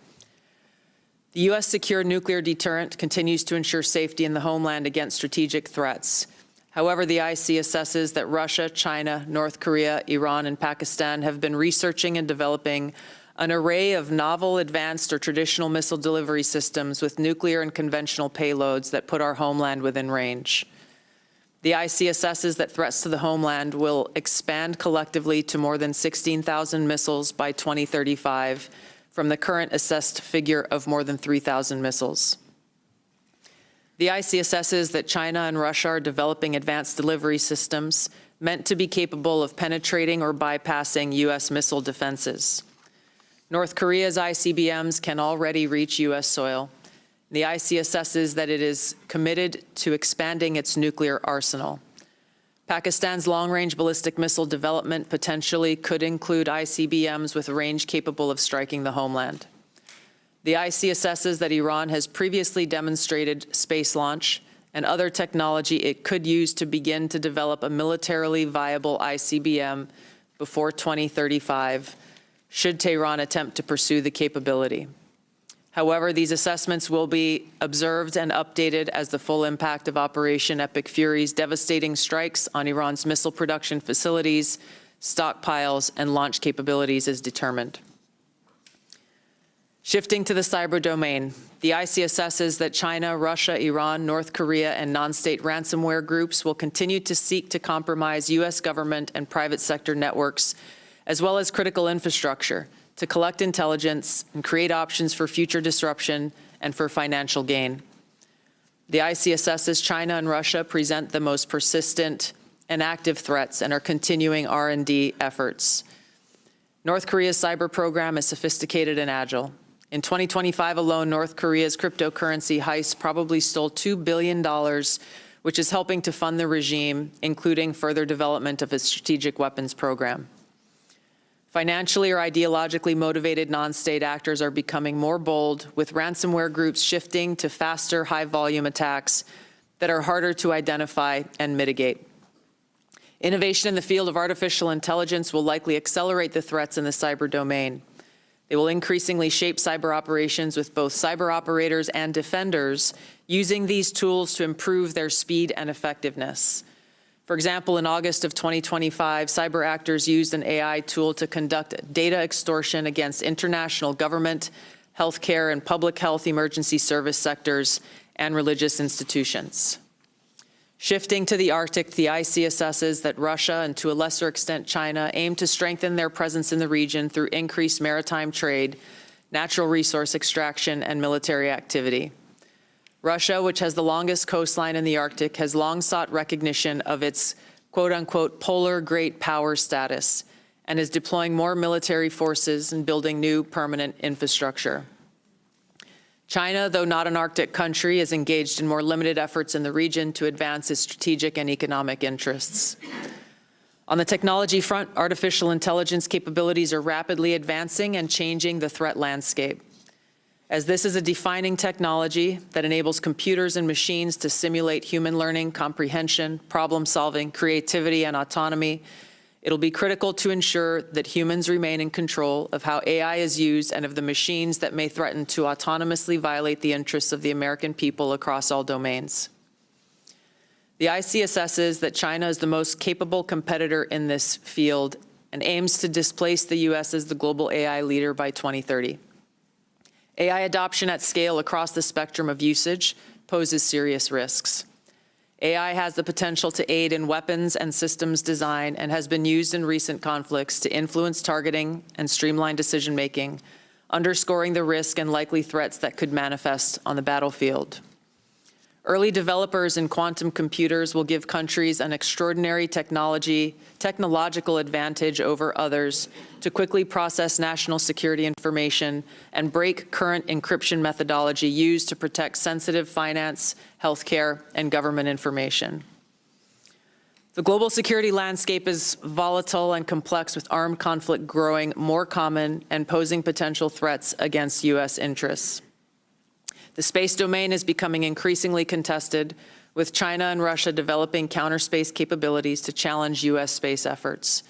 The U.S. secure nuclear deterrent continues to ensure safety in the homeland against strategic threats. However, the IC assesses that Russia, China, North Korea, Iran, and Pakistan have been researching and developing an array of novel, advanced, or traditional missile delivery systems with nuclear and conventional payloads that put our homeland within range. The IC assesses that threats to the homeland will expand collectively to more than 16,000 missiles by 2035, from the current assessed figure of more than 3,000 missiles. The IC assesses that China and Russia are developing advanced delivery systems meant to be capable of penetrating or bypassing U.S. missile defenses. North Korea's ICBMs can already reach U.S. soil. The IC assesses that it is committed to expanding its nuclear arsenal. Pakistan's long-range ballistic missile development potentially could include ICBMs with a range capable of striking the homeland. The IC assesses that Iran has previously demonstrated space launch and other technology it could use to begin to develop a militarily viable ICBM before 2035, should Tehran attempt to pursue the capability. However, these assessments will be observed and updated as the full impact of Operation Epic Fury's devastating strikes on Iran's missile production facilities, stockpiles, and launch capabilities is determined. Shifting to the cyber domain, the IC assesses that China, Russia, Iran, North Korea, and non-state ransomware groups will continue to seek to compromise U.S. government and private sector networks, as well as critical infrastructure, to collect intelligence and create options for future disruption and for financial gain. The IC assesses China and Russia present the most persistent and active threats and are continuing R&D efforts. North Korea's cyber program is sophisticated and agile. In 2025 alone, North Korea's cryptocurrency heist probably stole $2 billion, which is helping to fund the regime, including further development of its strategic weapons program. Financially or ideologically motivated non-state actors are becoming more bold, with ransomware groups shifting to faster, high-volume attacks that are harder to identify and mitigate. Innovation in the field of artificial intelligence will likely accelerate the threats in the cyber domain. They will increasingly shape cyber operations, with both cyber operators and defenders using these tools to improve their speed and effectiveness. For example, in August of 2025, cyber actors used an AI tool to conduct data extortion against international government, healthcare, and public health emergency service sectors and religious institutions. Shifting to the Arctic, the IC assesses that Russia, and to a lesser extent China, aim to strengthen their presence in the region through increased maritime trade, natural resource extraction, and military activity. Russia, which has the longest coastline in the Arctic, has long sought recognition of its quote-unquote polar great power status and is deploying more military forces and building new permanent infrastructure. China, though not an Arctic country, is engaged in more limited efforts in the region to advance its strategic and economic interests. On the technology front, artificial intelligence capabilities are rapidly advancing and changing the threat landscape. As this is a defining technology that enables computers and machines to simulate human learning, comprehension, problem-solving, creativity, and autonomy, it'll be critical to ensure that humans remain in control of how AI is used and of the machines that may threaten to autonomously violate the interests of the American people across all domains. The IC assesses that China is the most capable competitor in this field and aims to displace the U.S. as the global AI leader by 2030. AI adoption at scale across the spectrum of usage poses serious risks. AI has the potential to aid in weapons and systems design and has been used in recent conflicts to influence targeting and streamline decision-making, underscoring the risk and likely threats that could manifest on the battlefield. Early developers in quantum computers will give countries an extraordinary technological advantage over others to quickly process national security information and break current encryption methodology used to protect sensitive finance, healthcare, and government information. The global security landscape is volatile and complex, with armed conflict growing more common and posing potential threats against U.S. interests. The space domain is becoming increasingly contested, with China and Russia developing counter-space capabilities to challenge U.S. space efforts.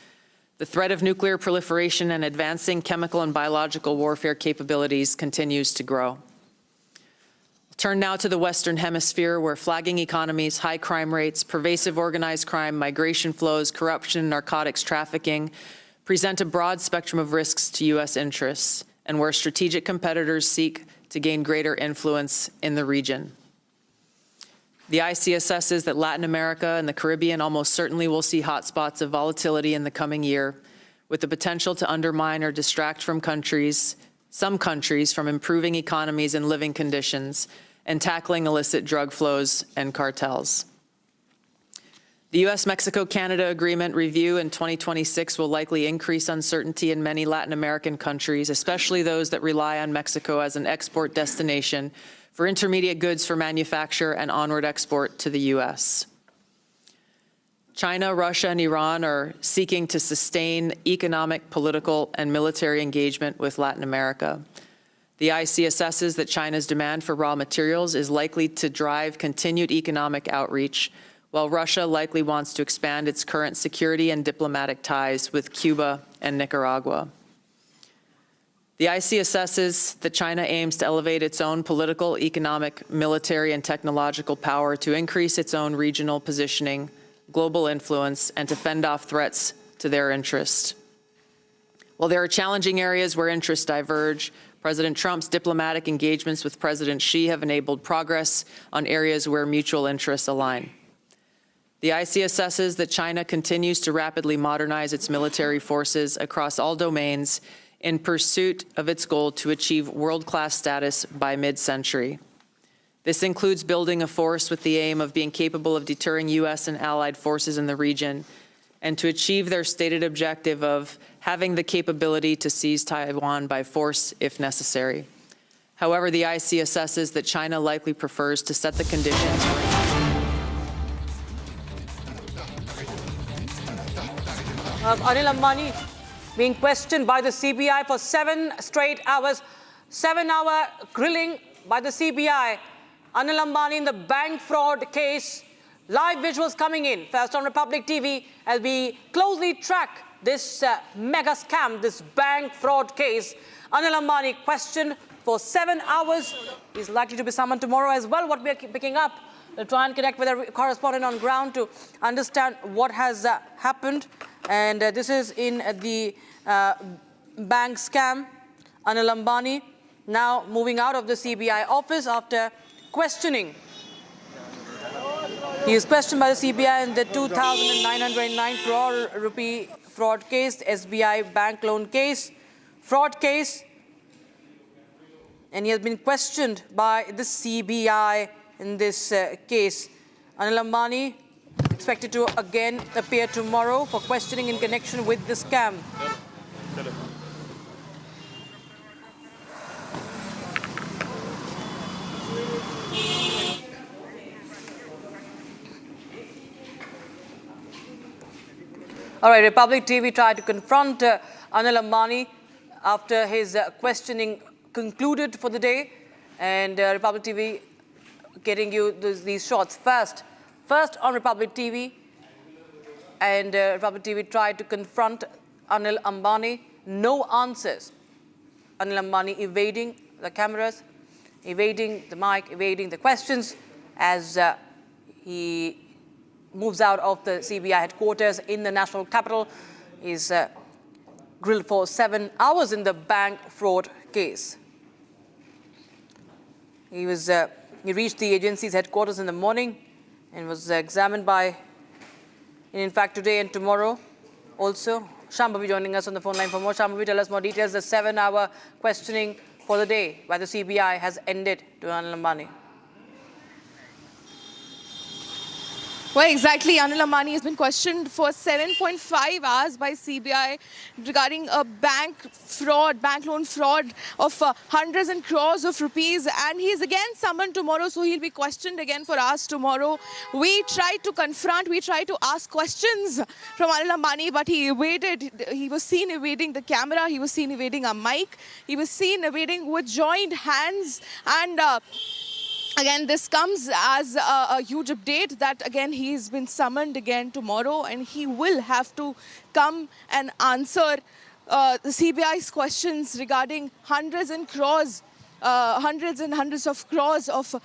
The threat of nuclear proliferation and advancing chemical and biological warfare capabilities continues to grow. I'll turn now to the Western Hemisphere, where flagging economies, high crime rates, pervasive organized crime, migration flows, corruption, and narcotics trafficking present a broad spectrum of risks to U.S. interests, and where strategic competitors seek to gain greater influence in the region. The IC assesses that Latin America and the Caribbean almost certainly will see hotspots of volatility in the coming year, with the potential to undermine or distract from countries some countries from improving economies and living conditions and tackling illicit drug flows and cartels. The U.S.-Mexico-Canada Agreement review in 2026 will likely increase uncertainty in many Latin American countries, especially those that rely on Mexico as an export destination for intermediate goods for manufacture and onward export to the U.S. China, Russia, and Iran are seeking to sustain economic, political, and military engagement with Latin America. The IC assesses that China's demand for raw materials is likely to drive continued economic outreach, while Russia likely wants to expand its current security and diplomatic ties with Cuba and Nicaragua. The IC assesses that China aims to elevate its own political, economic, military, and technological power to increase its own regional positioning, global influence, and to fend off threats to their interests. While there are challenging areas where interests diverge, President Trump's diplomatic engagements with President Xi have enabled progress on areas where mutual interests align. The IC assesses that China continues to rapidly modernize its military forces across all domains in pursuit of its goal to achieve world-class status by mid-century. This includes building a force with the aim of being capable of deterring U.S. and allied forces in the region, and to achieve their stated objective of having the capability to seize Taiwan by force if necessary. However, the IC assesses that China likely prefers to set the conditions for
Anil Ambani being questioned by the CBI for 7 straight hours, 7-hour grilling by the CBI. Anil Ambani in the bank fraud case. Live visuals coming in first on Republic TV as we closely track this mega scam, this bank fraud case. Anil Ambani questioned for 7 hours. He's likely to be summoned tomorrow as well. What we are picking up, we'll try and connect with a correspondent on ground to understand what has happened. And this is in the bank scam. Anil Ambani now moving out of the CBI office after questioning. He is questioned by the CBI in the 2,909 crore rupee fraud case, SBI bank loan case, fraud case. And he has been questioned by the CBI in this case. Anil Ambani expected to again appear tomorrow for questioning in connection with the scam. All right, Republic TV tried to confront Anil Ambani after his questioning concluded for the day. And Republic TV getting you these shots first on Republic TV. And Republic TV tried to confront Anil Ambani. No answers. Anil Ambani evading the cameras, evading the mic, evading the questions as he moves out of the CBI headquarters in the national capital. He's grilled for 7 hours in the bank fraud case. He reached the agency's headquarters in the morning and was examined by, in fact, today and tomorrow also. Shambhavi joining us on the phone line for more. Shambhavi, tell us more details. The 7-hour questioning for the day by the CBI has ended to Anil Ambani.
Well, exactly. Anil Ambani has been questioned for 7.5 hours by CBI regarding a bank loan fraud of hundreds and crores of rupees. And he is again summoned tomorrow, so he'll be questioned again for hours tomorrow. We tried to confront, we tried to ask questions from Anil Ambani, but he evaded. He was seen evading the camera. He was seen evading a mic. He was seen evading with joined hands. And again, this comes as a huge update that, again, he's been summoned again tomorrow and he will have to come and answer the CBI's questions regarding hundreds and hundreds of crores of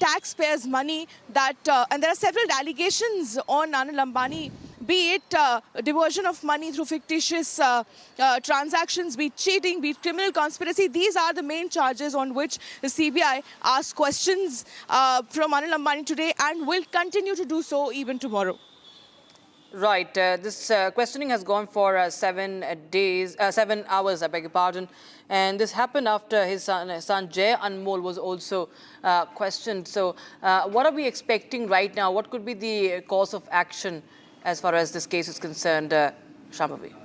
taxpayers' money that, and there are several allegations on Anil Ambani, be it diversion of money through fictitious transactions, be it cheating, be it criminal conspiracy. These are the main charges on which the CBI asked questions from Anil Ambani today and will continue to do so even tomorrow.
Right. This questioning has gone for 7 hours, I beg your pardon. And this happened after his son Jay Anmol was also questioned. So what are we expecting right now? What could be the course of action as far as this case is concerned, Shambhavi?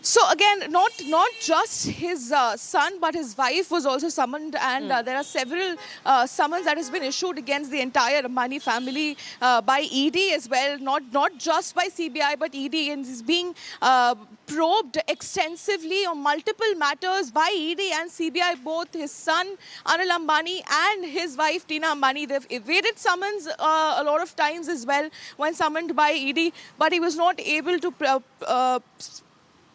So again, not just his son, but his wife was also summoned, and there are several summons that has been issued against the entire Ambani family by ED as well, not just by CBI, but ED, and is being probed extensively on multiple matters by ED and CBI, both his son Anil Ambani and his wife Tina Ambani. They've evaded summons a lot of times as well when summoned by ED, but he was not able to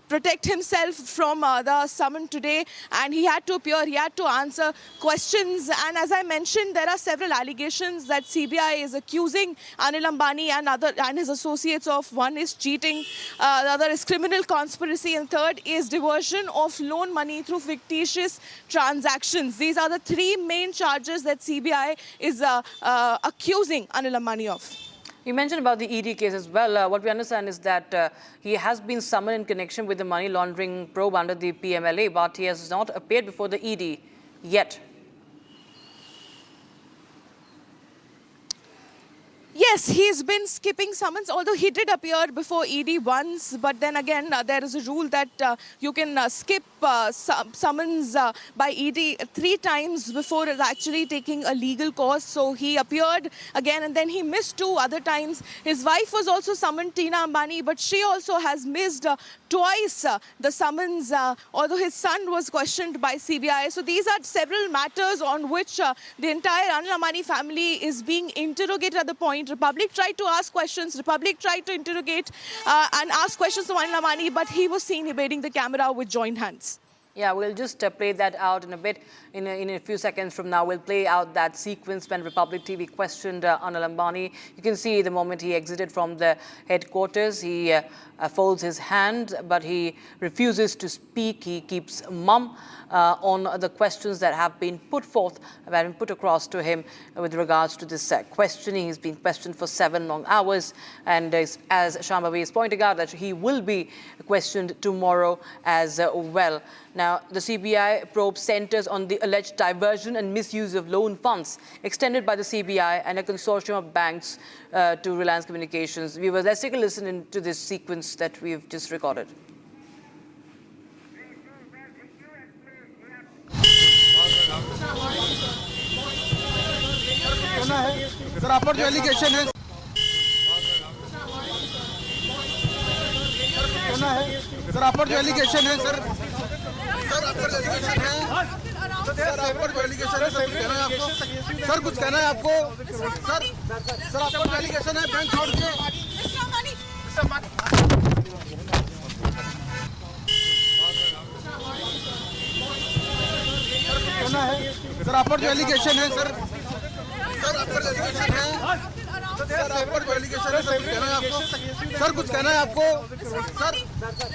protect himself from the summon today, and he had to appear, he had to answer questions. And as I mentioned, there are several allegations that CBI is accusing Anil Ambani and his associates of. One is cheating, the other is criminal conspiracy, and third is diversion of loan money through fictitious transactions. These are the three main charges that CBI is accusing Anil Ambani of.
You mentioned about the ED case as well. What we understand is that he has been summoned in connection with the money laundering probe under the PMLA, but he has not appeared before the ED yet.
Yes, he's been skipping summons, although he did appear before ED once. But then again, there is a rule that you can skip summons by ED 3 times before actually taking a legal course. So he appeared again, and then he missed 2 other times. His wife was also summoned, Tina Ambani, but she also has missed twice the summons, although his son was questioned by CBI. So these are several matters on which the entire Anil Ambani family is being interrogated at the point. Republic tried to ask questions, Republic tried to interrogate and ask questions to Anil Ambani, but he was seen evading the camera with joined hands.
Yeah, we'll just play that out in a bit. In a few seconds from now, we'll play out that sequence when Republic TV questioned Anil Ambani. You can see the moment he exited from the headquarters, he folds his hand, but he refuses to speak. He keeps mum on the questions that have been put forth, have been put across to him with regards to this questioning. He's been questioned for 7 long hours, and as Shambhavi is pointing out, that he will be questioned tomorrow as well. Now, the CBI probe centers on the alleged diversion and misuse of loan funds extended by the CBI and a consortium of banks to Reliance Communications. Viewers, let's take a listen to this sequence that we've just recorded.
Sir आप पर जो allegation है sir आप पर जो allegation है sir आप पर एलिगेशन है सर आप पर जो एलिगेशन है सर कुछ कहना है आपको सर आप पर एलिगेशन है बैंक छोड़ के सर आप पर जो एलिगेशन है सर आप पर एलिगेशन है सर आप पर जो एलिगेशन है सर कुछ कहना है आपको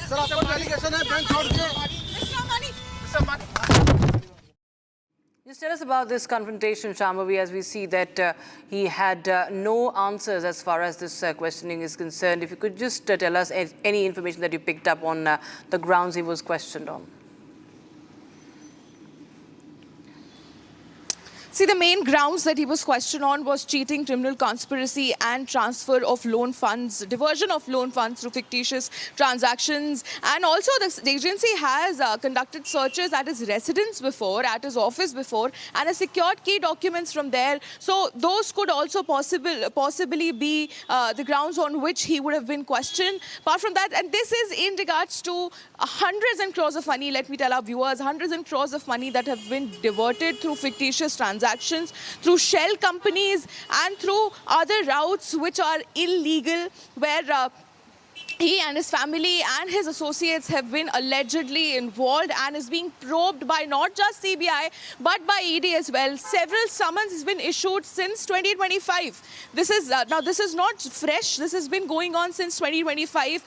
सर आप पर एलिगेशन है बैंक छोड़ के
Just tell us about this confrontation, Shambhavi, as we see that he had no answers as far as this questioning is concerned. If you could just tell us any information that you picked up on the grounds he was questioned on.
See, the main grounds that he was questioned on was cheating, criminal conspiracy, and transfer of loan funds, diversion of loan funds through fictitious transactions. And also, the agency has conducted searches at his residence before, at his office before, and has secured key documents from there. So those could also possibly be the grounds on which he would have been questioned. Apart from that, and this is in regards to hundreds and crores of money, let me tell our viewers, hundreds and crores of money that have been diverted through fictitious transactions, through shell companies and through other routes which are illegal, where he and his family and his associates have been allegedly involved and is being probed by not just CBI but by ED as well. Several summons has been issued since 2025. This is now this is not fresh. This has been going on since 2025,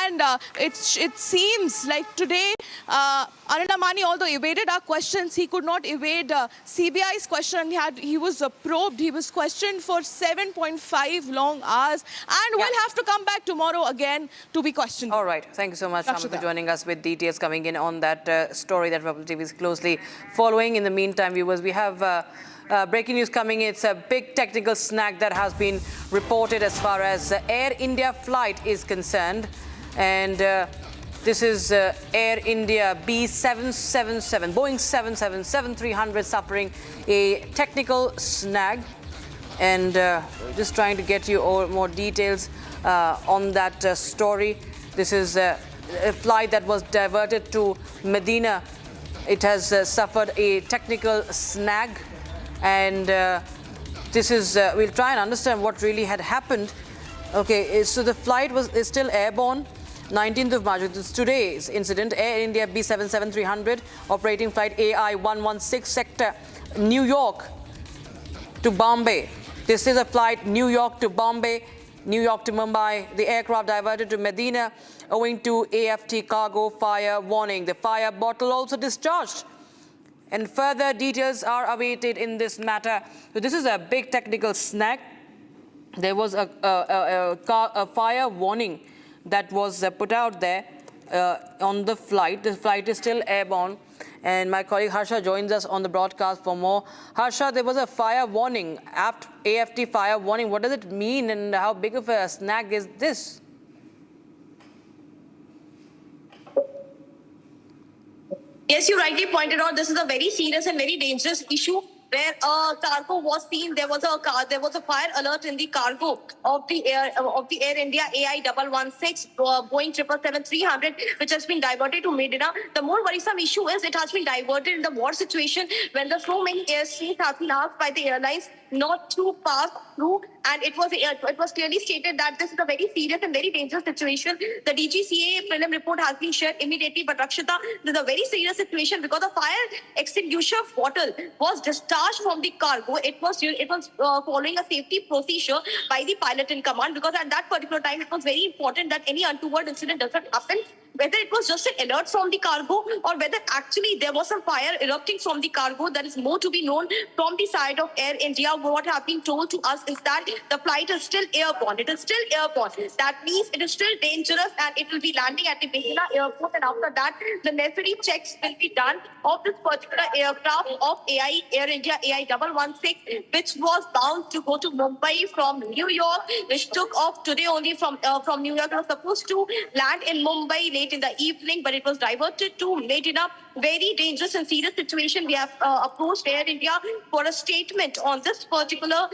and it seems like today Anil Ambani, although evaded our questions, he could not evade CBI's question. He was probed. He was questioned for 7.5 long hours, and will have to come back tomorrow again to be questioned.
All right. Thank you so much, Shama, for joining us with details coming in on that story that Republic TV is closely following. In the meantime, viewers, we have breaking news coming in. It's a big technical snag that has been reported as far as Air India flight is concerned. And this is Air India B777, Boeing 777-300 suffering a technical snag. And just trying to get you all more details on that story. This is a flight that was diverted to Medina. It has suffered a technical snag, and this is we'll try and understand what really had happened. Okay, so the flight is still airborne. 19th of March, this is today's incident. Air India B777-300 operating flight AI-116 sector New York to Bombay. This is a flight New York to Bombay, New York to Mumbai. The aircraft diverted to Medina owing to AFT cargo fire warning. The fire bottle also discharged. And further details are awaited in this matter. So this is a big technical snag. There was a fire warning that was put out there on the flight. The flight is still airborne. And my colleague Harsha joins us on the broadcast for more. Harsha, there was a fire warning, AFT fire warning. What does it mean, and how big of a snag is this?
Yes, you rightly pointed out, this is a very serious and very dangerous issue where a cargo was seen. There was a fire alert in the cargo of the Air India AI-116 Boeing 777-300, which has been diverted to Medina. The more worrisome issue is it has been diverted in the war situation when the so many airstreams have been asked by the airlines not to pass through, and it was clearly stated that this is a very serious and very dangerous situation. The DGCA prelim report has been shared immediately, but Rakshita, this is a very serious situation because the fire extinguisher bottle was discharged from the cargo. It was following a safety procedure by the pilot in command, because at that particular time it was very important that any untoward incident doesn't happen. Whether it was just an alert from the cargo or whether actually there was some fire erupting from the cargo, that is more to be known from the side of Air India. What has been told to us is that the flight is still airborne. It is still airborne. That means it is still dangerous, and it will be landing at the Medina airport, and after that the necessary checks will be done of this particular aircraft of Air India AI-116, which was bound to go to Mumbai from New York, which took off today only from New York. It was supposed to land in Mumbai late in the evening, but it was diverted to Medina. Very dangerous and serious situation. We have approached Air India for a statement on this particular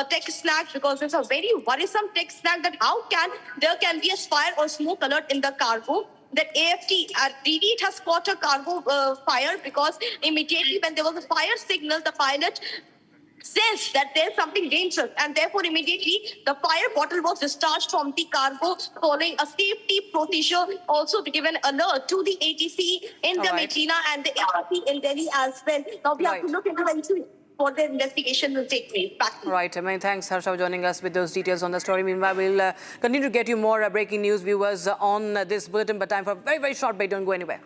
tech snag, because it's a very worrisome tech snag that how can there be a fire or smoke alert in the cargo. That AFT, really it has caught a cargo fire, because immediately when there was a fire signal, the pilot says that there's something dangerous, and therefore immediately the fire bottle was discharged from the cargo following a safety procedure, also to give an alert to the ATC in the Medina and the ARC in Delhi as well. Now we have to look into the for the investigation will take place.
Right. Many thanks, Harsha, for joining us with those details on the story. Meanwhile, we'll continue to get you more breaking news, viewers, on this bulletin, but time for a very, very short break. Don't go anywhere.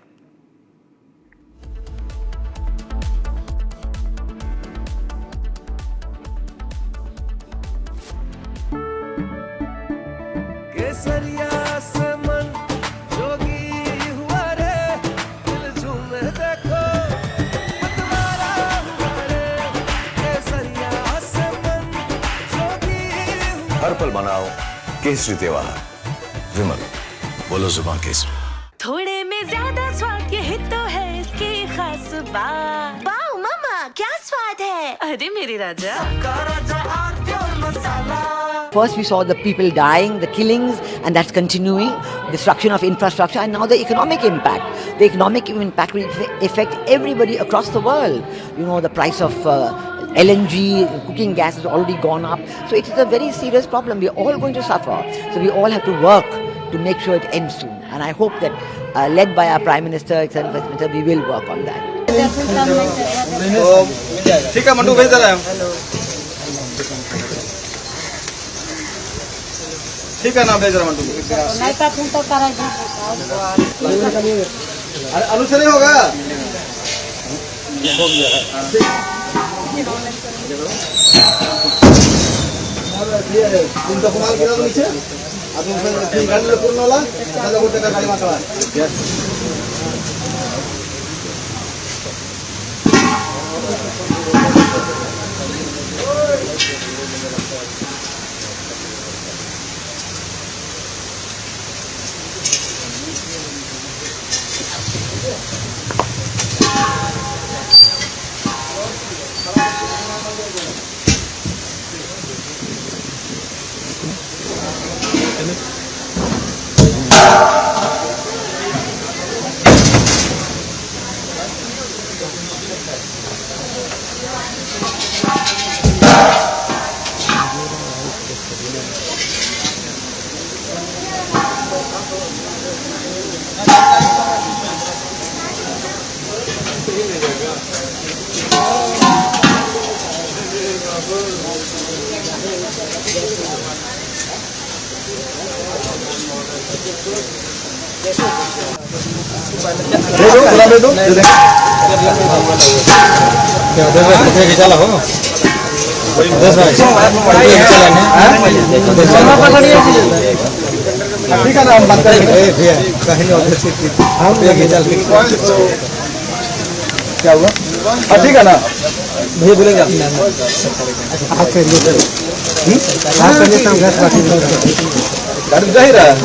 हर पल मनाओ केसरी त्योहार। विमल, बोलो जुबान केसरी।
थोड़े में ज्यादा स्वाद, यही तो है इसकी खास बात। वाओ मामा, क्या स्वाद है? अरे मेरे राजा।
First we saw the people dying, the killings, and that's continuing, destruction of infrastructure, and now the economic impact. The economic impact will affect everybody across the world. You know, the price of LNG, cooking gas has already gone up. So it is a very serious problem. We are all going to suffer. So we all have to work to make sure it ends soon. And I hope that, led by our Prime Minister, Excellency Vice Minister, we will work on that.
ठीक है मंटू भेज दे रहे हैं ठीक है ना भेज रहे मंटू अरे आलू से नहीं होगा तुम तो कमाल किया तो नीचे अब तुम गाड़ी ले पूर्ण वाला चलो वो टका गाड़ी मार चला हो ठीक है ना हम बात करेंगे कहीं क्या हुआ ठीक है ना भैया बोलेंगे गाड़ी जा ही रहा है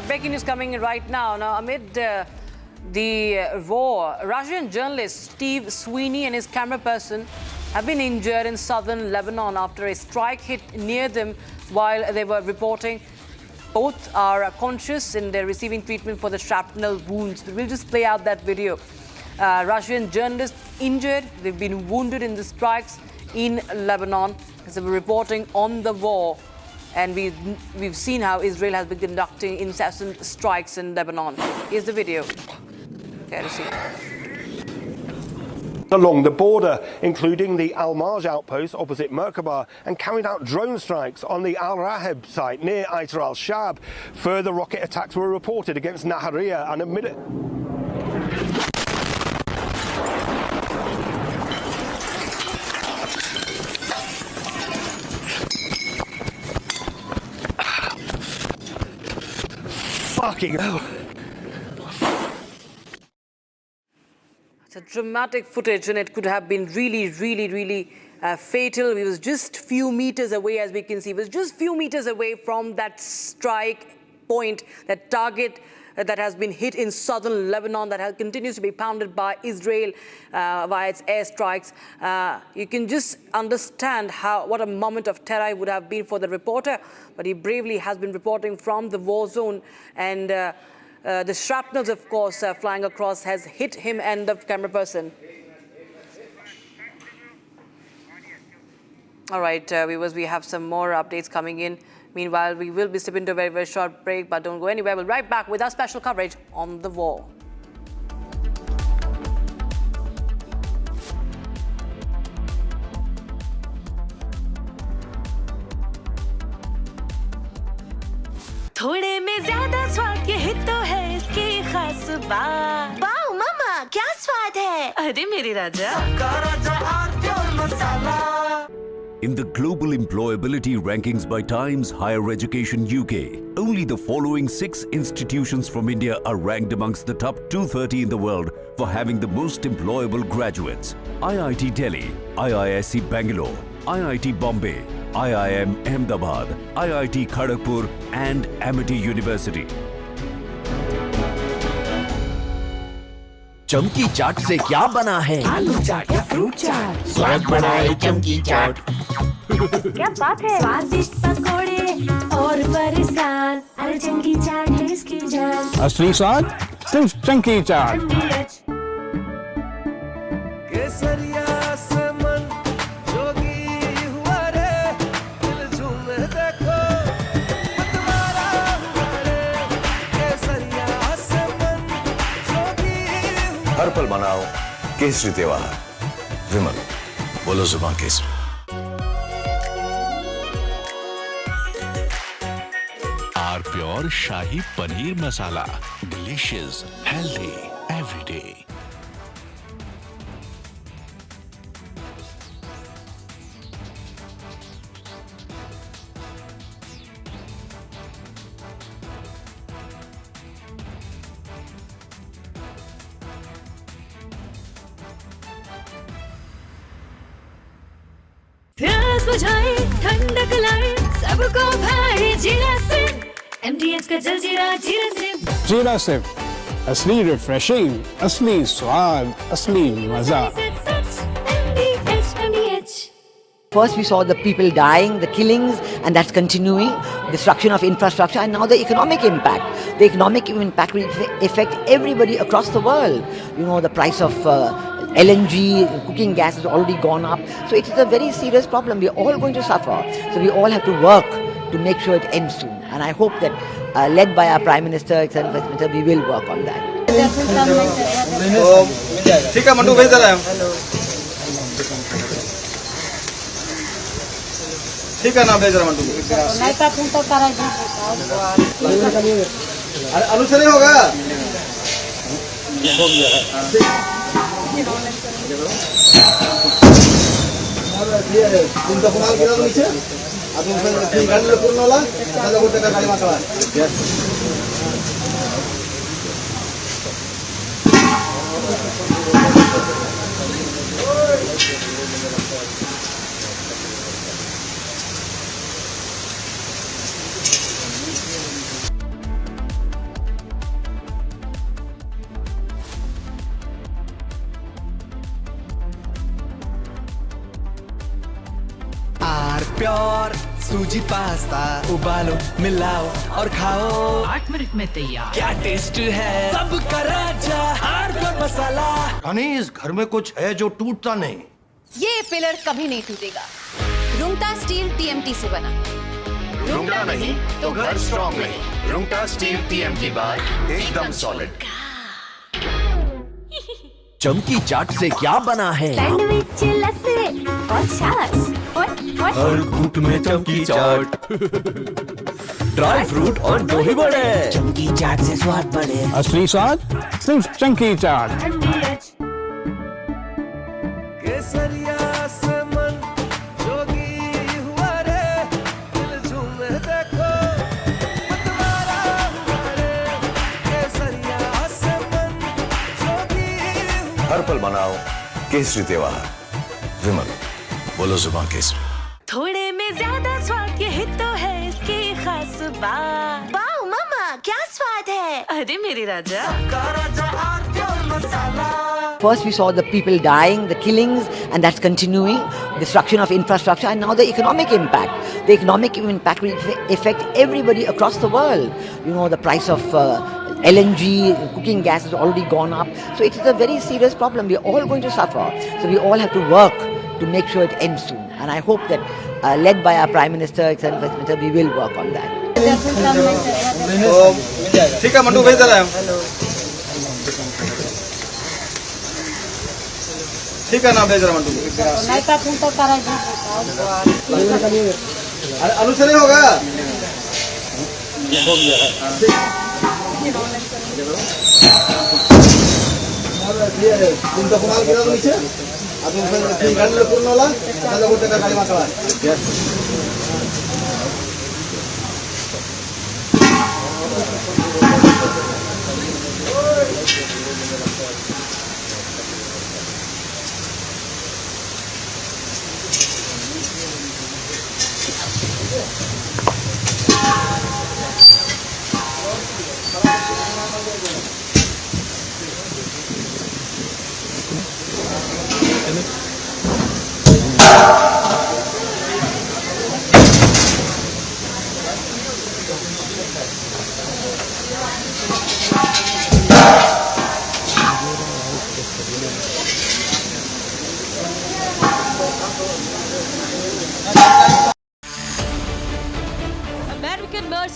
Breaking news coming in right now. Now, amid the war, Russian journalist Steve Sweeney and his camera person have been injured in southern Lebanon after a strike hit near them while they were reporting. Both are conscious and they're receiving treatment for the shrapnel wounds. We'll just play out that video. Russian journalists injured. They've been wounded in the strikes in Lebanon as they were reporting on the war. And we've seen how Israel has been conducting incessant strikes in Lebanon. Here's the video. Okay, to see.
Along the border, including the Al-Marj outpost opposite Merkaba, and carried out drone strikes on the Al-Raheb site near Aitar al-Shab. Further rocket attacks were reported against Nahariya and a Fucking hell.
It's a dramatic footage and it could have been really fatal. He was just few meters away, as we can see. He was just few meters away from that strike point, that target that has been hit in southern Lebanon, that continues to be pounded by Israel via its airstrikes. You can just understand what a moment of terror it would have been for the reporter, but he bravely has been reporting from the war zone, and the shrapnels, of course, flying across has hit him and the camera person. All right, viewers, we have some more updates coming in. Meanwhile, we will be stepping into a very short break, but don't go anywhere. We'll be right back with our special coverage on the war.
थोड़े में ज्यादा स्वाद ये तो है इसकी खास बात। वाओ मामा, क्या स्वाद है? अरे मेरे राजा।
In the global employability rankings by Times Higher Education UK, only the following 6 institutions from India are ranked amongst the top 230 in the world for having the most employable graduates. IIT Delhi, IISc Bangalore, IIT Bombay, IIM Ahmedabad, IIT Kharagpur and Amity University.
चमकी चाट से क्या बना है?
आलू चाट या fruit चाट,
स्वाद बढ़ाए चमकी चाट।
क्या बात है? स्वादिष्ट पकोड़े और फरसान, अरे चंकी चाट है इसकी जान।
असली स्वाद सिर्फ चंकी चाट।
केसरिया से मन जोगी हुआ रे, दिल झूमे देखो मतवारा हुआ रे। केसरिया से मन जोगी हुआ।
हर पल मनाओ केसरी त्योहार। विमल, बोलो जुबान केसरी।
आर प्योर शाही paneer masala, delicious, healthy every day.
प्यास बुझाए ठंडक लाए सबको भाई जीरा सिम, MTH का जलजीरा जीरा सिम।
जीरा सिर्फ असली रिफ्रेशिंग, असली स्वाद, असली मजा।
First we saw the people dying, the killings, and that's continuing, destruction of infrastructure, and now the economic impact. The economic impact will affect everybody across the world. You know, the price of LNG, cooking gas has already gone up. So it is a very serious problem. We are all going to suffer. So we all have to work to make sure it ends soon. And I hope that, led by our Prime Minister, we will work on that.
ठीक है मंटू भेज दे रहा है। ठीक है ना भेज रहा मंटू। अरे अनुसरी होगा। तुमचा कुणाला केला नीचे अजून गाडीला पूर्ण होला त्याला कुठे का गाडी मागवा।
आर प्योर सूजी पास्ता उबालो मिलाओ और खाओ
8 मिनट में तैयार।
क्या टेस्ट है सबका राजा आर प्योर मसाला।
रानी, इस घर में कुछ है जो टूटता नहीं।
ये पिलर कभी नहीं टूटेगा। रुंगटा स्टील TMT से बना।
रुंगटा नहीं तो घर स्ट्रॉन्ग नहीं। रुंगटा स्टील TMT बार एकदम सॉलिड।
चमकी चाट से क्या बना है?
सैंडविच लस्सी और छाछ और
हर घूंट में चमकी चाट। ड्राई फ्रूट और दही बड़े, चमकी चाट से स्वाद बढ़े।
असली स्वाद सिर्फ चंकी चाट।
केसरिया से मन जोगी हुआ रे, दिल झूमे देखो मतवारा हुआ रे। केसरिया से मन जोगी हुआ।
हर पल मनाओ केसरी त्योहार। विमल, बोलो जुबान केसरी।
थोड़े में ज्यादा स्वाद, यही तो है इसकी खास बात। वाओ मामा, क्या स्वाद है? अरे मेरे राजा।
First we saw the people dying, the killings, and that's continuing, destruction of infrastructure, and now the economic impact. The economic impact will affect everybody across the world. You know, the price of LNG, cooking gas has already gone up. So it is a very serious problem. We are all going to suffer. So we all have to work to make sure it ends soon. And I hope that, led by our Prime Minister, we will work on that.
ठीक है मंटू भेज दे रहा है। ठीक है ना भेज रहा मंटू। अरे अनुसरी होगा। तुमचा कुणाला केला नीचे अजून गाडीला पूर्ण होला त्याला कुठे का गाडी मागवा।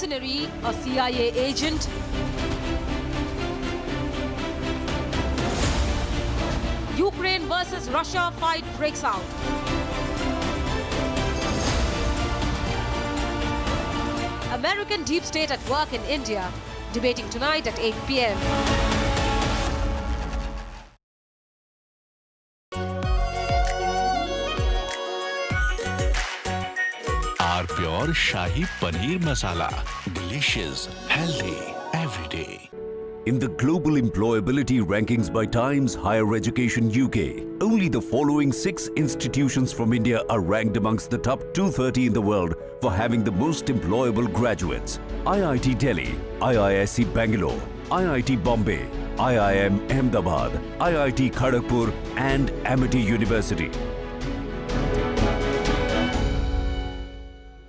Mercenary, a CIA agent. Ukraine versus Russia fight breaks out. American deep state at work in India, debating tonight at 8 p.m.
Our pure Shahi Paneer Masala. Delicious, healthy, every day.
In the global employability rankings by Times Higher Education UK, only the following 6 institutions from India are ranked amongst the top 230 in the world for having the most employable graduates. IIT Delhi, IISc Bangalore, IIT Bombay, IIM Ahmedabad, IIT Kharagpur and Amity University.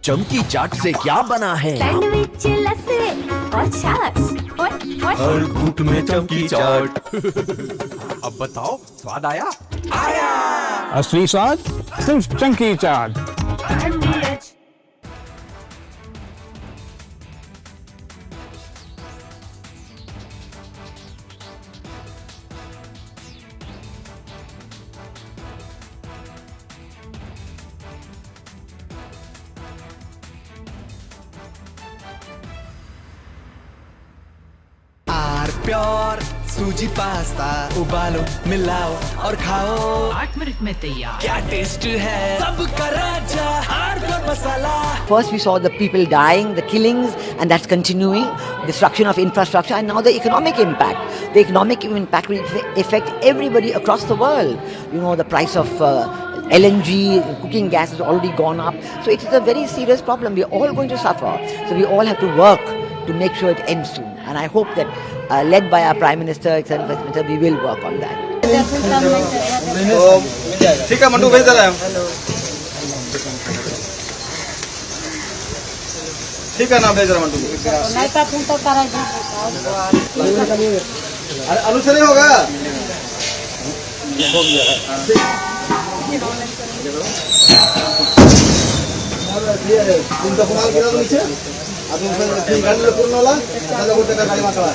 चमकी चाट से क्या बना है?
Sandwich लस्सी और छाछ और
हर घूंट में चमकी चाट। अब बताओ स्वाद आया? आया।
असली स्वाद सिर्फ चंकी चाट।
प्योर सूजी पास्ता उबालो मिलाओ और खाओ
8 मिनट में तैयार।
क्या टेस्ट है सबका राजा hardcore masala.
First we saw the people dying, the killings, and that's continuing, destruction of infrastructure, and now the economic impact. The economic impact will affect everybody across the world. You know, the price of LNG, cooking gas has already gone up. So it is a very serious problem. We're all going to suffer. So we all have to work to make sure it ends soon. And I hope that, led by our Prime Minister, we will work on that.
ठीक है mandu भेज दे रहा है। ठीक है ना भेज रहा मंडू। अरे अनुसरी होगा। तुम तो कमाल किया तो नीचे। अभी उसमें गाड़ी ले पूर्ण वाला, चलो वो तेरा गाड़ी मारता है।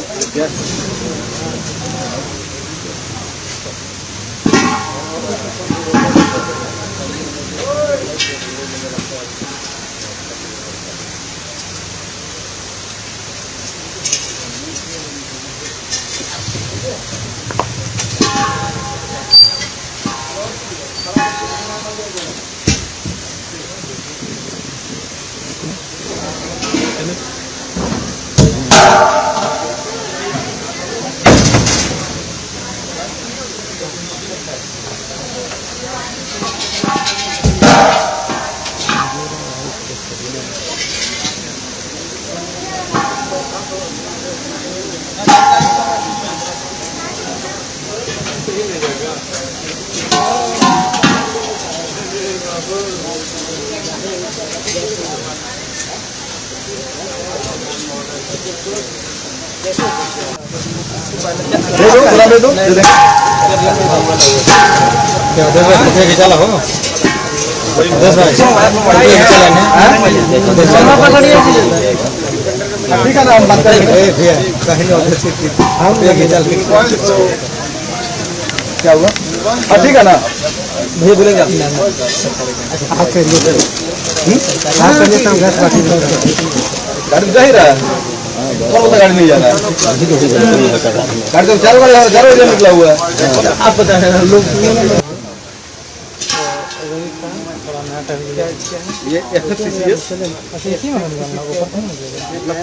चला हो 10 भाई ठीक है ना हम बात करेंगे कहीं हम क्या हुआ ठीक है ना भैया बोलेंगे आप गाड़ी जा ही रहा है कौन गाड़ी नहीं जा रहा है गाड़ी तो 4 बजे निकला हुआ है आप बता रहे लोग ये FFCCS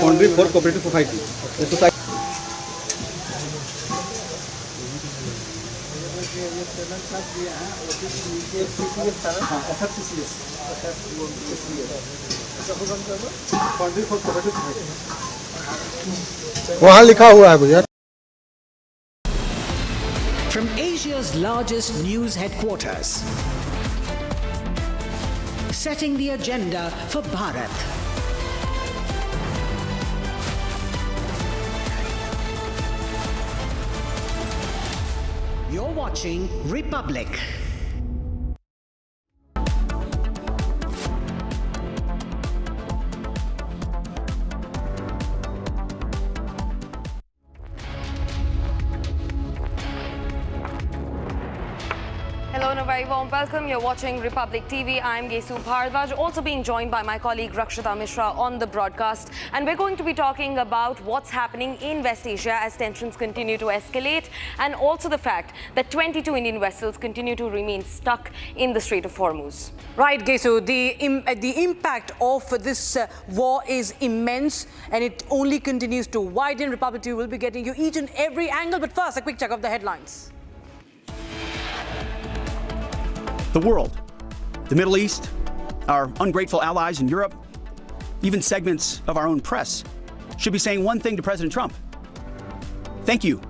foundry for cooperative society वहाँ लिखा हुआ है भैया।
From Asia's largest news headquarters, setting the agenda for Bharat. You're watching Republic.
Hello and a very warm welcome. You're watching Republic TV. I'm Gesu Bharadwaj, also being joined by my colleague Rakshita Mishra on the broadcast. And we're going to be talking about what's happening in West Asia as tensions continue to escalate, and also the fact that 22 Indian vessels continue to remain stuck in the Strait of Hormuz.
Right, Gesu, the impact of this war is immense, and it only continues to widen. Republic TV will be getting you each and every angle. But first, a quick check of the headlines.
The world, the Middle East, our ungrateful allies in Europe, even segments of our own press should be saying one thing to President Trump. Thank you.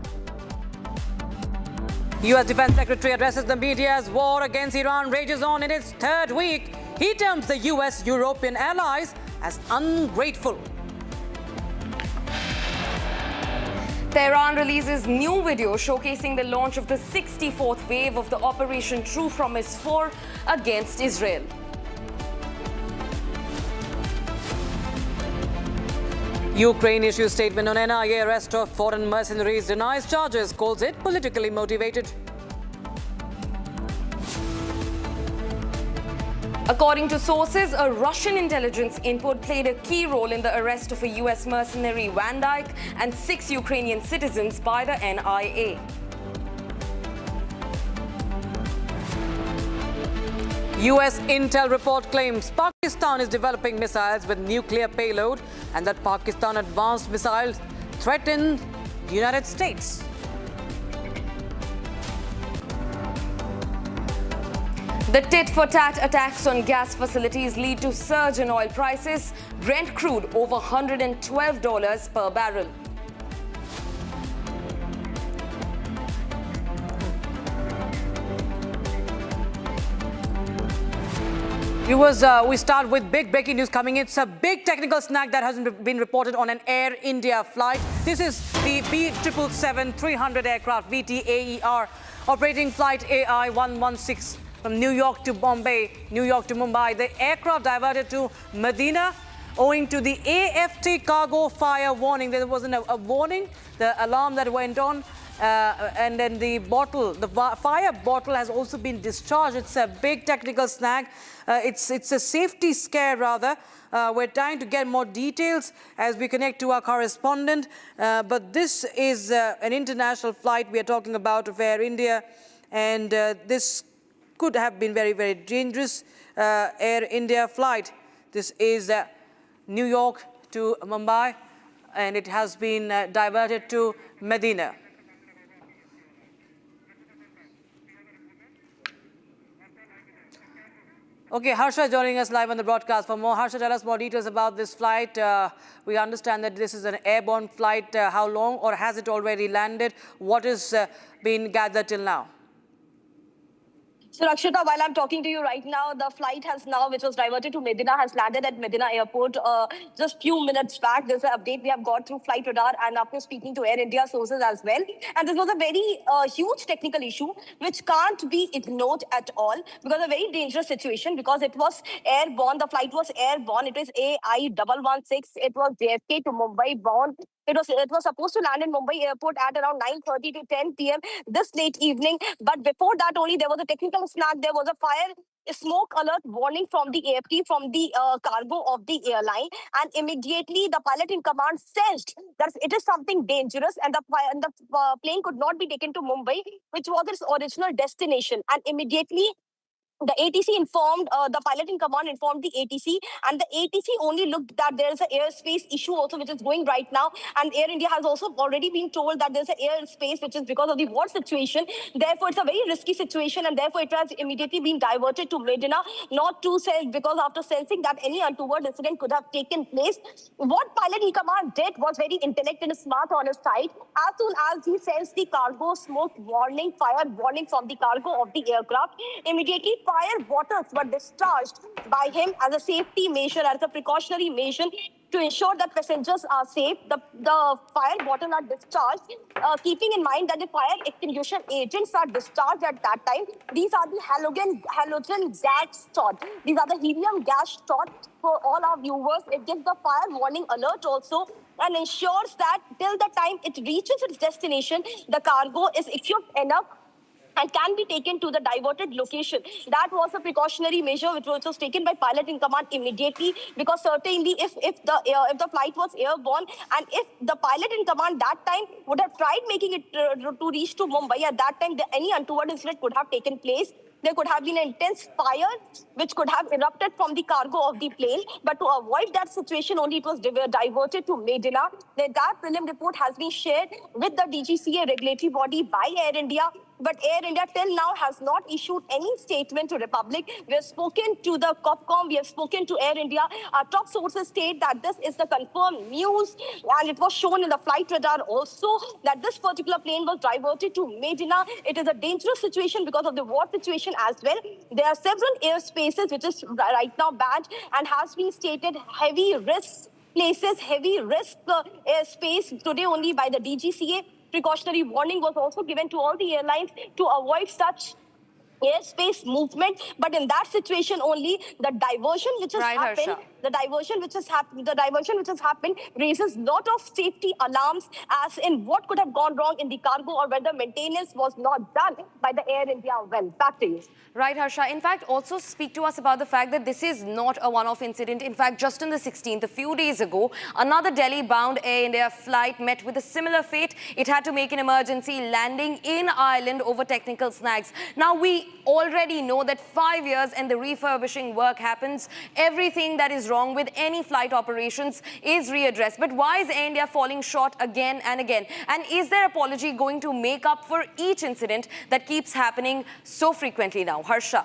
U.S. Defense Secretary addresses the media as war against Iran rages on in its third week. He terms the U.S. European allies as ungrateful.
Tehran releases new video showcasing the launch of the 64th wave of the Operation True Promise 4 against Israel.
Ukraine issues statement on NIA arrest of foreign mercenaries, denies charges, calls it politically motivated.
According to sources, a Russian intelligence input played a key role in the arrest of a U.S. mercenary Van Dyke and 6 Ukrainian citizens by the NIA.
U.S. intel report claims Pakistan is developing missiles with nuclear payload and that Pakistan advanced missiles threaten the United States.
The tit-for-tat attacks on gas facilities lead to surge in oil prices. Brent crude over $112 per barrel.
Viewers, we start with big breaking news coming in. It's a big technical snag that has been reported on an Air India flight. This is the B777-300 aircraft, VTAER, operating flight AI 116 from New York to Bombay, New York to Mumbai. The aircraft diverted to Medina owing to the AFT cargo fire warning. There wasn't a warning, the alarm that went on. And then the fire bottle has also been discharged. It's a big technical snag. It's a safety scare, rather. We're trying to get more details as we connect to our correspondent. But this is an international flight we are talking about of Air India. And this could have been very, very dangerous. Air India flight. This is New York to Mumbai, and it has been diverted to Medina. Okay, Harsha joining us live on the broadcast. For more, Harsha, tell us more details about this flight. We understand that this is an airborne flight. How long, or has it already landed? What has been gathered till now?
So, Rakshita, while I'm talking to you right now, the flight has now, which was diverted to Medina, has landed at Medina Airport just few minutes back. There's an update we have got through Flight Radar and after speaking to Air India sources as well. And this was a very huge technical issue, which can't be ignored at all, because a very dangerous situation, because it was airborne. The flight was airborne. It was AI-116. It was JFK to Mumbai bound. It was supposed to land in Mumbai airport at around 9:30 to 10 p.m. this late evening. But before that only, there was a technical snag. There was a smoke alert warning from the AFT, from the cargo of the airline. And immediately the pilot in command sensed that it is something dangerous, and the plane could not be taken to Mumbai, which was its original destination. And immediately the ATC informed, the pilot in command informed the ATC, and the ATC only looked that there is an airspace issue also, which is going right now. And Air India has also already been told that there's an airspace, which is because of the war situation. Therefore, it's a very risky situation, and therefore it has immediately been diverted to Medina, not to say, because after sensing that any untoward incident could have taken place. What pilot in command did was very intellect and smart on his side. As soon as he sensed the cargo smoke warning, fire warning from the cargo of the aircraft, immediately fire bottles were discharged by him as a safety measure, as a precautionary measure to ensure that passengers are safe. The fire bottles are discharged, keeping in mind that the fire extinguisher agents are discharged at that time. These are the halogen gas shot. These are the helium gas shot. For all our viewers, it gives the fire warning alert also, and ensures that till the time it reaches its destination, the cargo is equipped enough and can be taken to the diverted location. That was a precautionary measure which was taken by pilot in command immediately, because certainly if the flight was airborne, and if the pilot in command that time would have tried making it to reach to Mumbai, at that time any untoward incident could have taken place. There could have been an intense fire which could have erupted from the cargo of the plane. But to avoid that situation, only it was diverted to Medina. The entire prelim report has been shared with the DGCA regulatory body by Air India. But Air India till now has not issued any statement to Republic. We have spoken to the COPCOM, we have spoken to Air India. Our top sources state that this is the confirmed news, and it was shown in the flight radar also that this particular plane was diverted to Medina. It is a dangerous situation because of the war situation as well. There are several airspaces which is right now banned and has been stated heavy risk places, heavy risk airspace today only by the DGCA. Precautionary warning was also given to all the airlines to avoid such airspace movement. But in that situation only, the diversion which has happened, the diversion which has happened raises lot of safety alarms, as in what could have gone wrong in the cargo or whether maintenance was not done by the Air India well. Back to you.
Right, Harsha. In fact, also speak to us about the fact that this is not a one-off incident. In fact, just on the 16th, a few days ago, another Delhi-bound Air India flight met with a similar fate. It had to make an emergency landing in Ireland over technical snags. Now, we already know that 5 years and the refurbishing work happens. Everything that is wrong with any flight operations is readdressed. But why is Air India falling short again and again? And is their apology going to make up for each incident that keeps happening so frequently now? Harsha.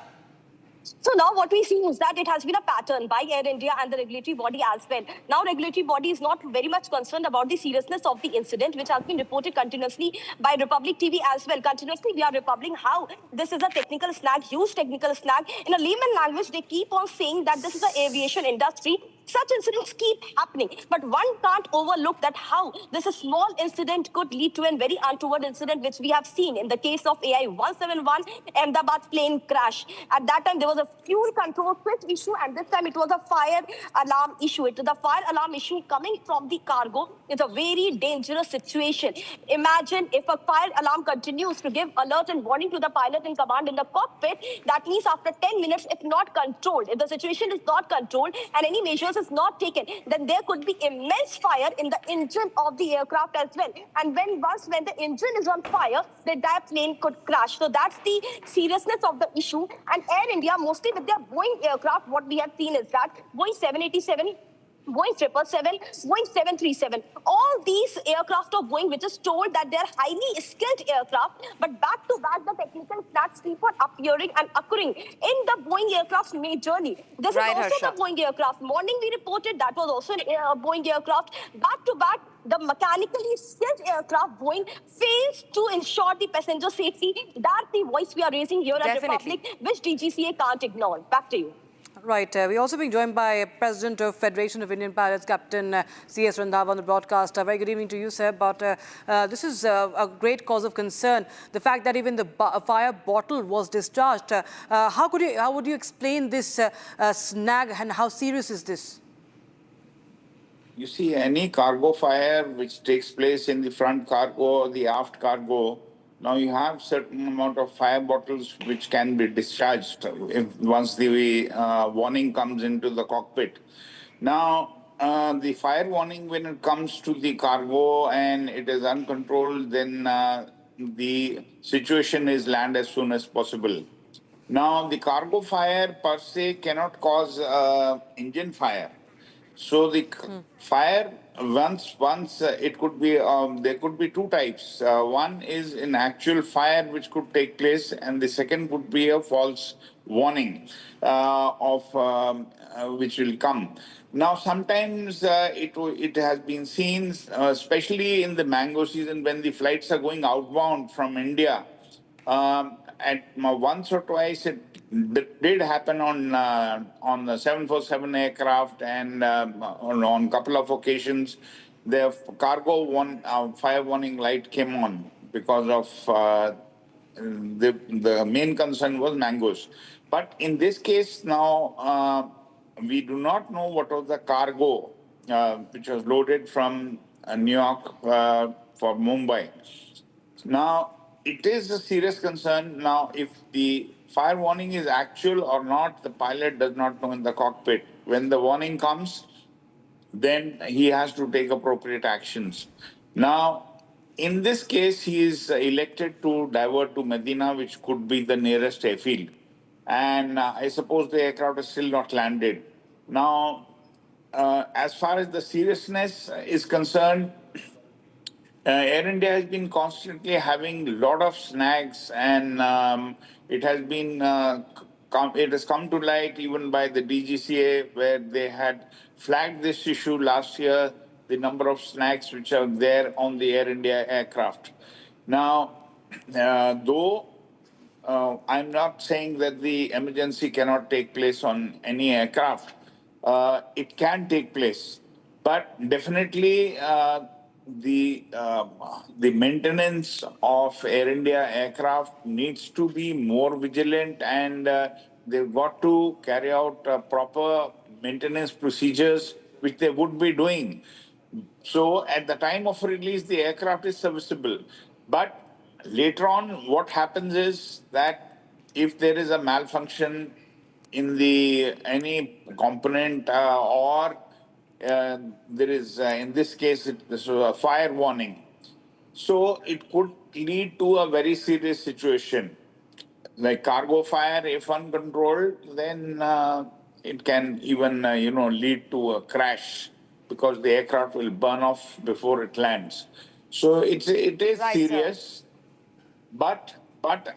So now what we see is that it has been a pattern by Air India and the regulatory body as well. Now regulatory body is not very much concerned about the seriousness of the incident, which has been reported continuously by Republic TV as well. Continuously we are reporting how this is a technical snag, huge technical snag. In a layman language, they keep on saying that this is the aviation industry. Such incidents keep happening, but one can't overlook that how this a small incident could lead to a very untoward incident, which we have seen in the case of AI-171 Ahmedabad plane crash. At that time, there was a fuel control switch issue, and this time it was a fire alarm issue. It was a fire alarm issue coming from the cargo. It's a very dangerous situation. Imagine if a fire alarm continues to give alert and warning to the pilot in command in the cockpit. That means after 10 minutes, if not controlled, if the situation is not controlled and any measures is not taken, then there could be immense fire in the engine of the aircraft as well. And when the engine is on fire, the entire plane could crash. So that's the seriousness of the issue. And Air India, mostly with their Boeing aircraft, what we have seen is that Boeing 787, Boeing 777, Boeing 737, all these aircraft of Boeing, which is told that they're highly skilled aircraft, but back to back the technical snags keep on appearing and occurring in the Boeing aircraft majorly. This is also the Boeing aircraft. Morning we reported that was also a Boeing aircraft. Back to back, the mechanically skilled aircraft Boeing fails to ensure the passenger safety. That's the voice we are raising here at Republic, which DGCA can't ignore. Back to you.
Right. We're also being joined by President of Federation of Indian Pilots, Captain C.S. Randhawa on the broadcast. Very good evening to you, sir. But this is a great cause of concern. The fact that even the fire bottle was discharged. How would you explain this snag, and how serious is this?
You see, any cargo fire which takes place in the front cargo or the aft cargo, now you have certain amount of fire bottles which can be discharged once the warning comes into the cockpit. Now, the fire warning, when it comes to the cargo and it is uncontrolled, then the situation is land as soon as possible. Now, the cargo fire per se cannot cause engine fire. So the fire, once it could be, there could be two types. One is an actual fire which could take place, and the second would be a false warning which will come. Now, sometimes it has been seen, especially in the mango season when the flights are going outbound from India. Once or twice it did happen on the 747 aircraft, and on a couple of occasions the cargo fire warning light came on because of the main concern was mangoes. But in this case now, we do not know what was the cargo which was loaded from New York for Mumbai. Now, it is a serious concern. Now, if the fire warning is actual or not, the pilot does not know in the cockpit. When the warning comes, then he has to take appropriate actions. Now, in this case, he is elected to divert to Medina, which could be the nearest airfield. And I suppose the aircraft is still not landed. Now, as far as the seriousness is concerned, Air India has been constantly having a lot of snags, and it has been it has come to light even by the DGCA, where they had flagged this issue last year, the number of snags which are there on the Air India aircraft. Now, though I'm not saying that the emergency cannot take place on any aircraft, it can take place, but definitely the maintenance of Air India aircraft needs to be more vigilant, and they've got to carry out proper maintenance procedures, which they would be doing. So at the time of release, the aircraft is serviceable. But later on, what happens is that if there is a malfunction in the any component or there is, in this case, this was a fire warning. So it could lead to a very serious situation. Like cargo fire, if uncontrolled, then it can even, lead to a crash because the aircraft will burn off before it lands. So it is
Right,
serious, but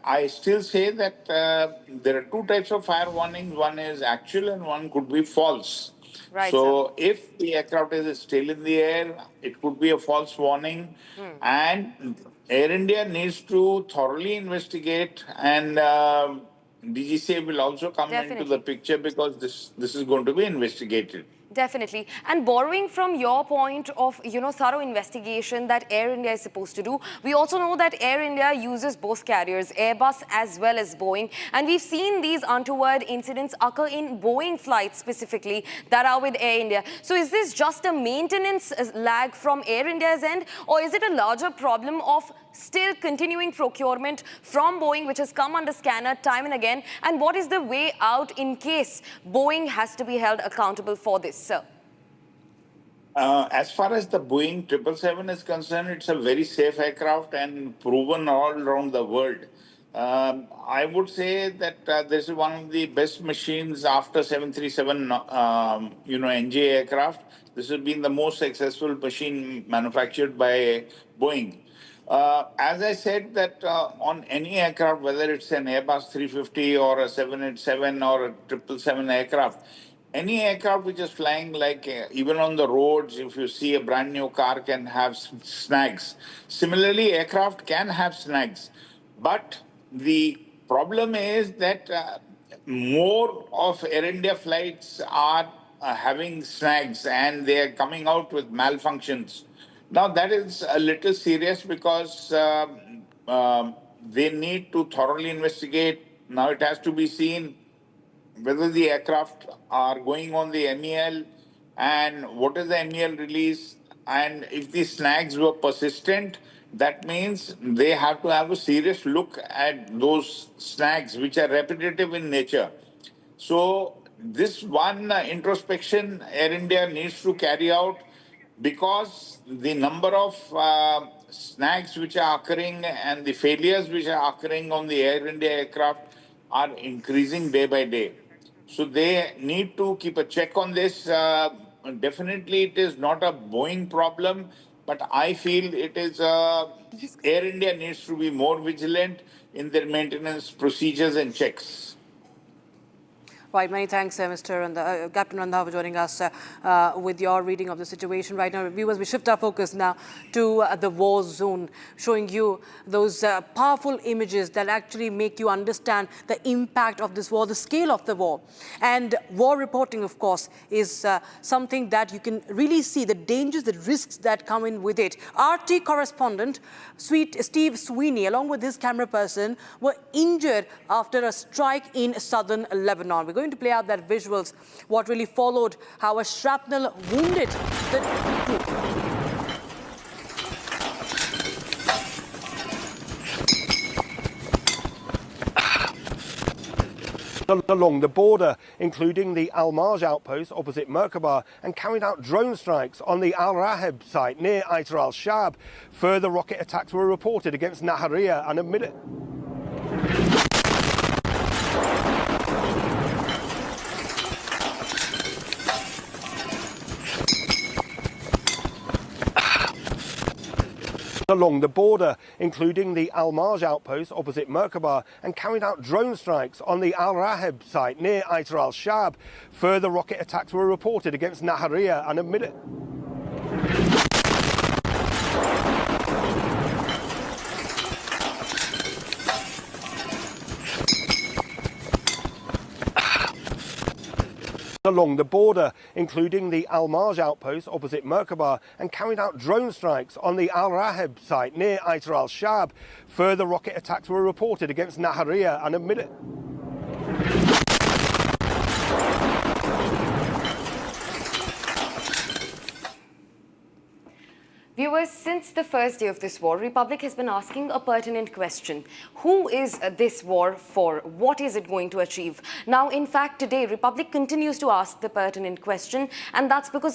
I still say that there are two types of fire warnings. One is actual and one could be false.
Right,
So if the aircraft is still in the air, it could be a false warning. And Air India needs to thoroughly investigate, and DGCA will also come into the picture because this is going to be investigated.
Definitely. And borrowing from your point of, thorough investigation that Air India is supposed to do, we also know that Air India uses both carriers, Airbus as well as Boeing. And we've seen these untoward incidents occur in Boeing flights specifically that are with Air India. So is this just a maintenance lag from Air India's end, or is it a larger problem of still continuing procurement from Boeing, which has come under scanner time and again? And what is the way out in case Boeing has to be held accountable for this, sir?
As far as the Boeing 777 is concerned, it's a very safe aircraft and proven all around the world. I would say that this is one of the best machines after 737, NG aircraft. This has been the most successful machine manufactured by Boeing. As I said, that on any aircraft, whether it's an Airbus 350 or a 787 or a 777 aircraft, any aircraft which is flying, like even on the roads, if you see a brand new car can have snags. Similarly, aircraft can have snags. But the problem is that more of Air India flights are having snags and they are coming out with malfunctions. Now, that is a little serious because they need to thoroughly investigate. Now, it has to be seen whether the aircraft are going on the MEL and what is the MEL release. And if the snags were persistent, that means they have to have a serious look at those snags which are repetitive in nature. So this one introspection Air India needs to carry out, because the number of snags which are occurring and the failures which are occurring on the Air India aircraft are increasing day by day. So they need to keep a check on this. Definitely it is not a Boeing problem, but I feel it is Air India needs to be more vigilant in their maintenance procedures and checks.
Right, many thanks, Mr. Captain Randhawa, for joining us with your reading of the situation. Right now, viewers, we shift our focus now to the war zone, showing you those powerful images that actually make you understand the impact of this war, the scale of the war. And war reporting, of course, is something that you can really see the dangers, the risks that come in with it. RT correspondent Steve Sweeney, along with his camera person, were injured after a strike in southern Lebanon. We're going to play out that visuals, what really followed, how a shrapnel wounded the group.
along the border, including the Al-Marj outpost opposite Merkaba, and carried out drone strikes on the Al-Raheb site near Aitar al-Shab. Further rocket attacks were reported against Nahariya and a along the border, including the Al-Marj outpost opposite Merkaba, and carried out drone strikes on the Al-Raheb site near Aitar al-Shab. Further rocket attacks were reported against Nahariya and a along the border, including the Al-Marj outpost opposite Merkaba, and carried out drone strikes on the Al-Raheb site near Aitar al-Shab. Further rocket attacks were reported against Nahariya and a
Viewers, since the first day of this war, Republic has been asking a pertinent question. Who is this war for? What is it going to achieve? Now, in fact, today, Republic continues to ask the pertinent question, and that's because